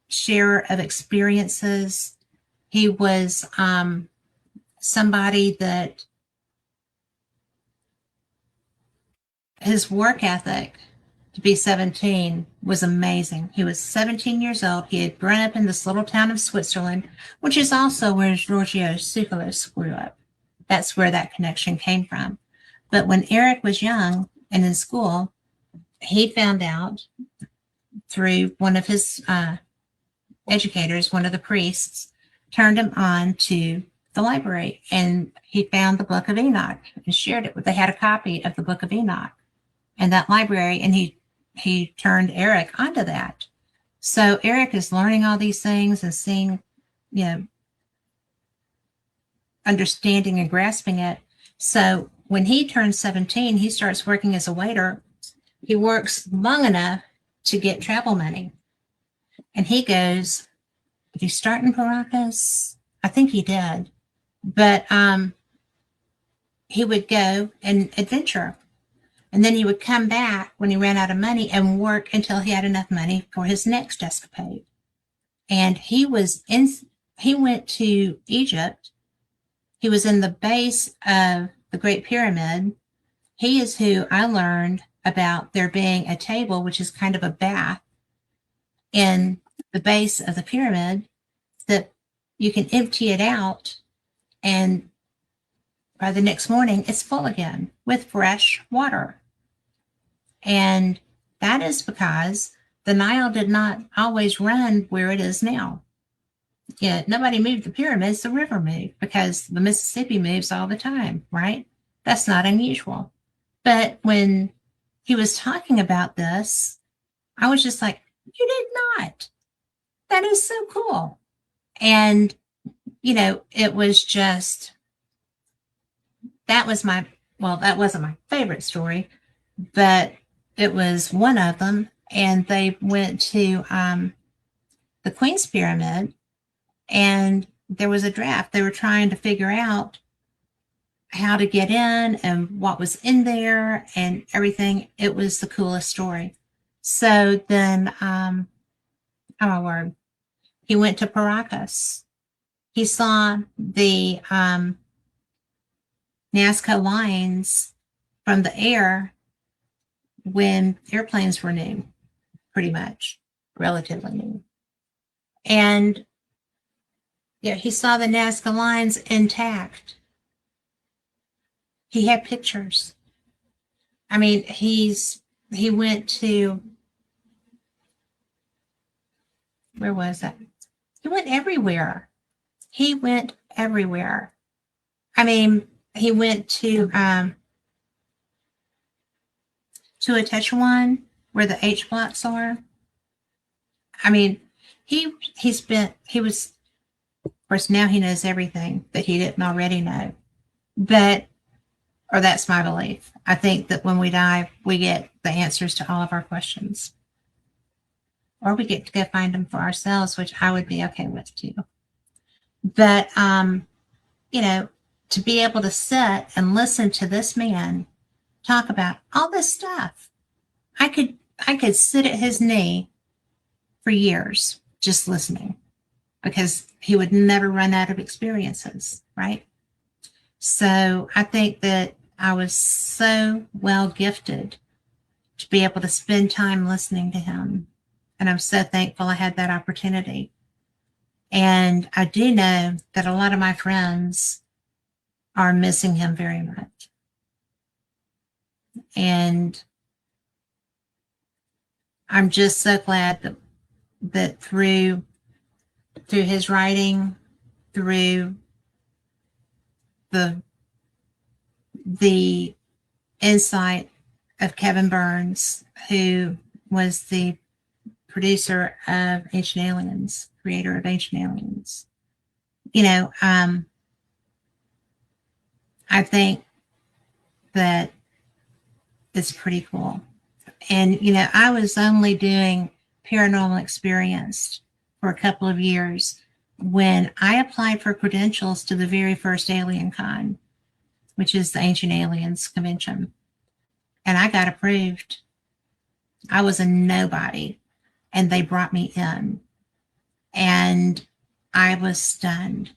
sharer of experiences. He was somebody that his work ethic to be 17 was amazing. He was 17 years old. He had grown up in this little town of Switzerland, which is also where Giorgio Tsoukalos grew up. That's where that connection came from. But when Eric was young and in school, he found out through one of his educators, one of the priests, turned him on to the library, and he found the Book of Enoch and shared it with. They had a copy of the Book of Enoch in that library, and he turned Eric onto that. So Eric is learning all these things and seeing, understanding and grasping it. So when he turns 17, he starts working as a waiter. He works long enough to get travel money. And he goes, did he start in Paracas? I think he did. But he would go and adventure. And then he would come back when he ran out of money and work until he had enough money for his next escapade. And he went to Egypt. He was in the base of the Great Pyramid. He is who I learned about there being a table, which is kind of a bath, in the base of the pyramid that you can empty it out, and by the next morning it's full again with fresh water. And that is because the Nile did not always run where it is now. Nobody moved the pyramids, the river moved, because the Mississippi moves all the time, right? That's not unusual. But when he was talking about this, I was just like, you did not. That is so cool. And, it was just, that wasn't my favorite story, but it was one of them. And they went to the Queen's Pyramid, and there was a draft. They were trying to figure out how to get in and what was in there and everything. It was the coolest story. So then, oh my word, he went to Paracas. He saw the Nazca lines from the air when airplanes were new, pretty much, relatively new. And he saw the Nazca lines intact. He had pictures. I mean, he went to, where was that? He went everywhere. He went everywhere. I mean, he went to Tetuan, where the H blocks are. I mean, he was, of course, now he knows everything that he didn't already know. Or that's my belief. I think that when we die, we get the answers to all of our questions. Or we get to go find them for ourselves, which I would be okay with too. But, to be able to sit and listen to this man talk about all this stuff, I could sit at his knee for years just listening, because he would never run out of experiences, right? So I think that I was so well gifted to be able to spend time listening to him. And I'm so thankful I had that opportunity. And I do know that a lot of my friends are missing him very much. And I'm just so glad that through his writing, through the insight of Kevin Burns, who was the producer of Ancient Aliens, creator of Ancient Aliens. I think that it's pretty cool. And, I was only doing paranormal experience for a couple of years when I applied for credentials to the very first Alien Con, which is the Ancient Aliens Convention. And I got approved. I was a nobody. and they brought me in. And I was stunned.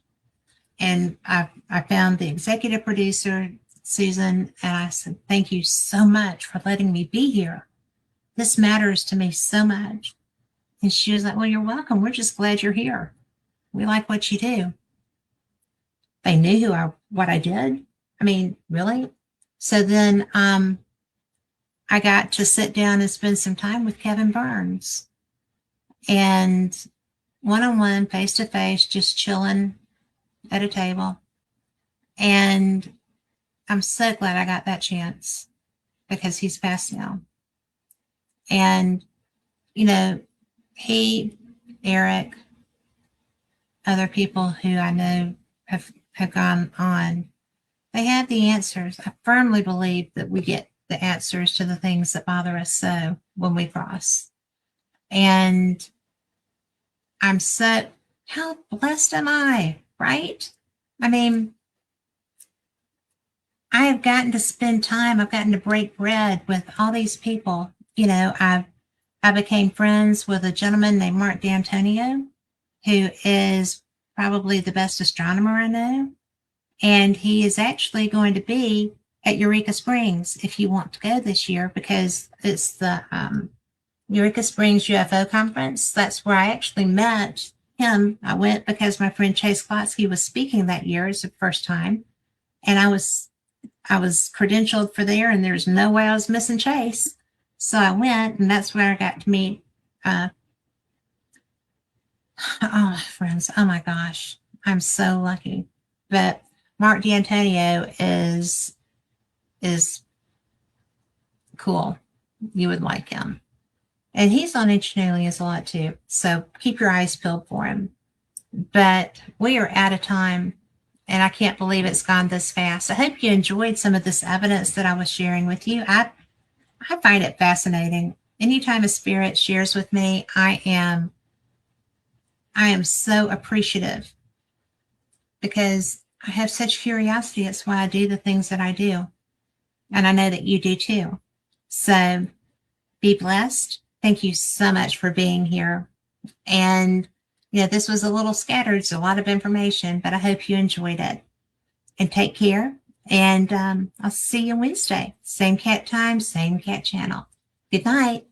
And I found the executive producer, Susan, and I said, thank you so much for letting me be here. This matters to me so much. And she was like, well, you're welcome. We're just glad you're here. We like what you do. They knew what I did. I mean, really? So then I got to sit down and spend some time with Kevin Burns. And one-on-one, face-to-face, just chilling at a table. And I'm so glad I got that chance because he's passed now. And, you know, he, Eric, other people who I know have gone on, they have the answers. I firmly believe that we get the answers to the things that bother us so when we cross. And I'm so, how blessed am I, right? I mean, I have gotten to spend time, I've gotten to break bread with all these people. You know, I became friends with a gentleman named Mark D'Antonio, who is probably the best astronomer I know. And he is actually going to be at Eureka Springs if you want to go this year, because it's the Eureka Springs UFO conference. That's where I actually met him. I went because my friend Chase Klotsky was speaking that year. It's the first time. And I was credentialed for there, and there's no way I was missing Chase. So I went, and that's where I got to meet friends. Oh my gosh. I'm so lucky. But Mark D'Antonio is cool. You would like him. And he's on Ancient Aliens a lot too. So keep your eyes peeled for him. But we are out of time, and I can't believe it's gone this fast. I hope you enjoyed some of this evidence that I was sharing with you. I find it fascinating. Anytime a spirit shares with me, I am so appreciative because I have such curiosity. That's why I do the things that I do. And I know that you do too. So be blessed. Thank you so much for being here. And, you know, this was a little scattered. It's a lot of information, but I hope you enjoyed it. And take care. And I'll see you Wednesday. Same cat time, same cat channel. Good night.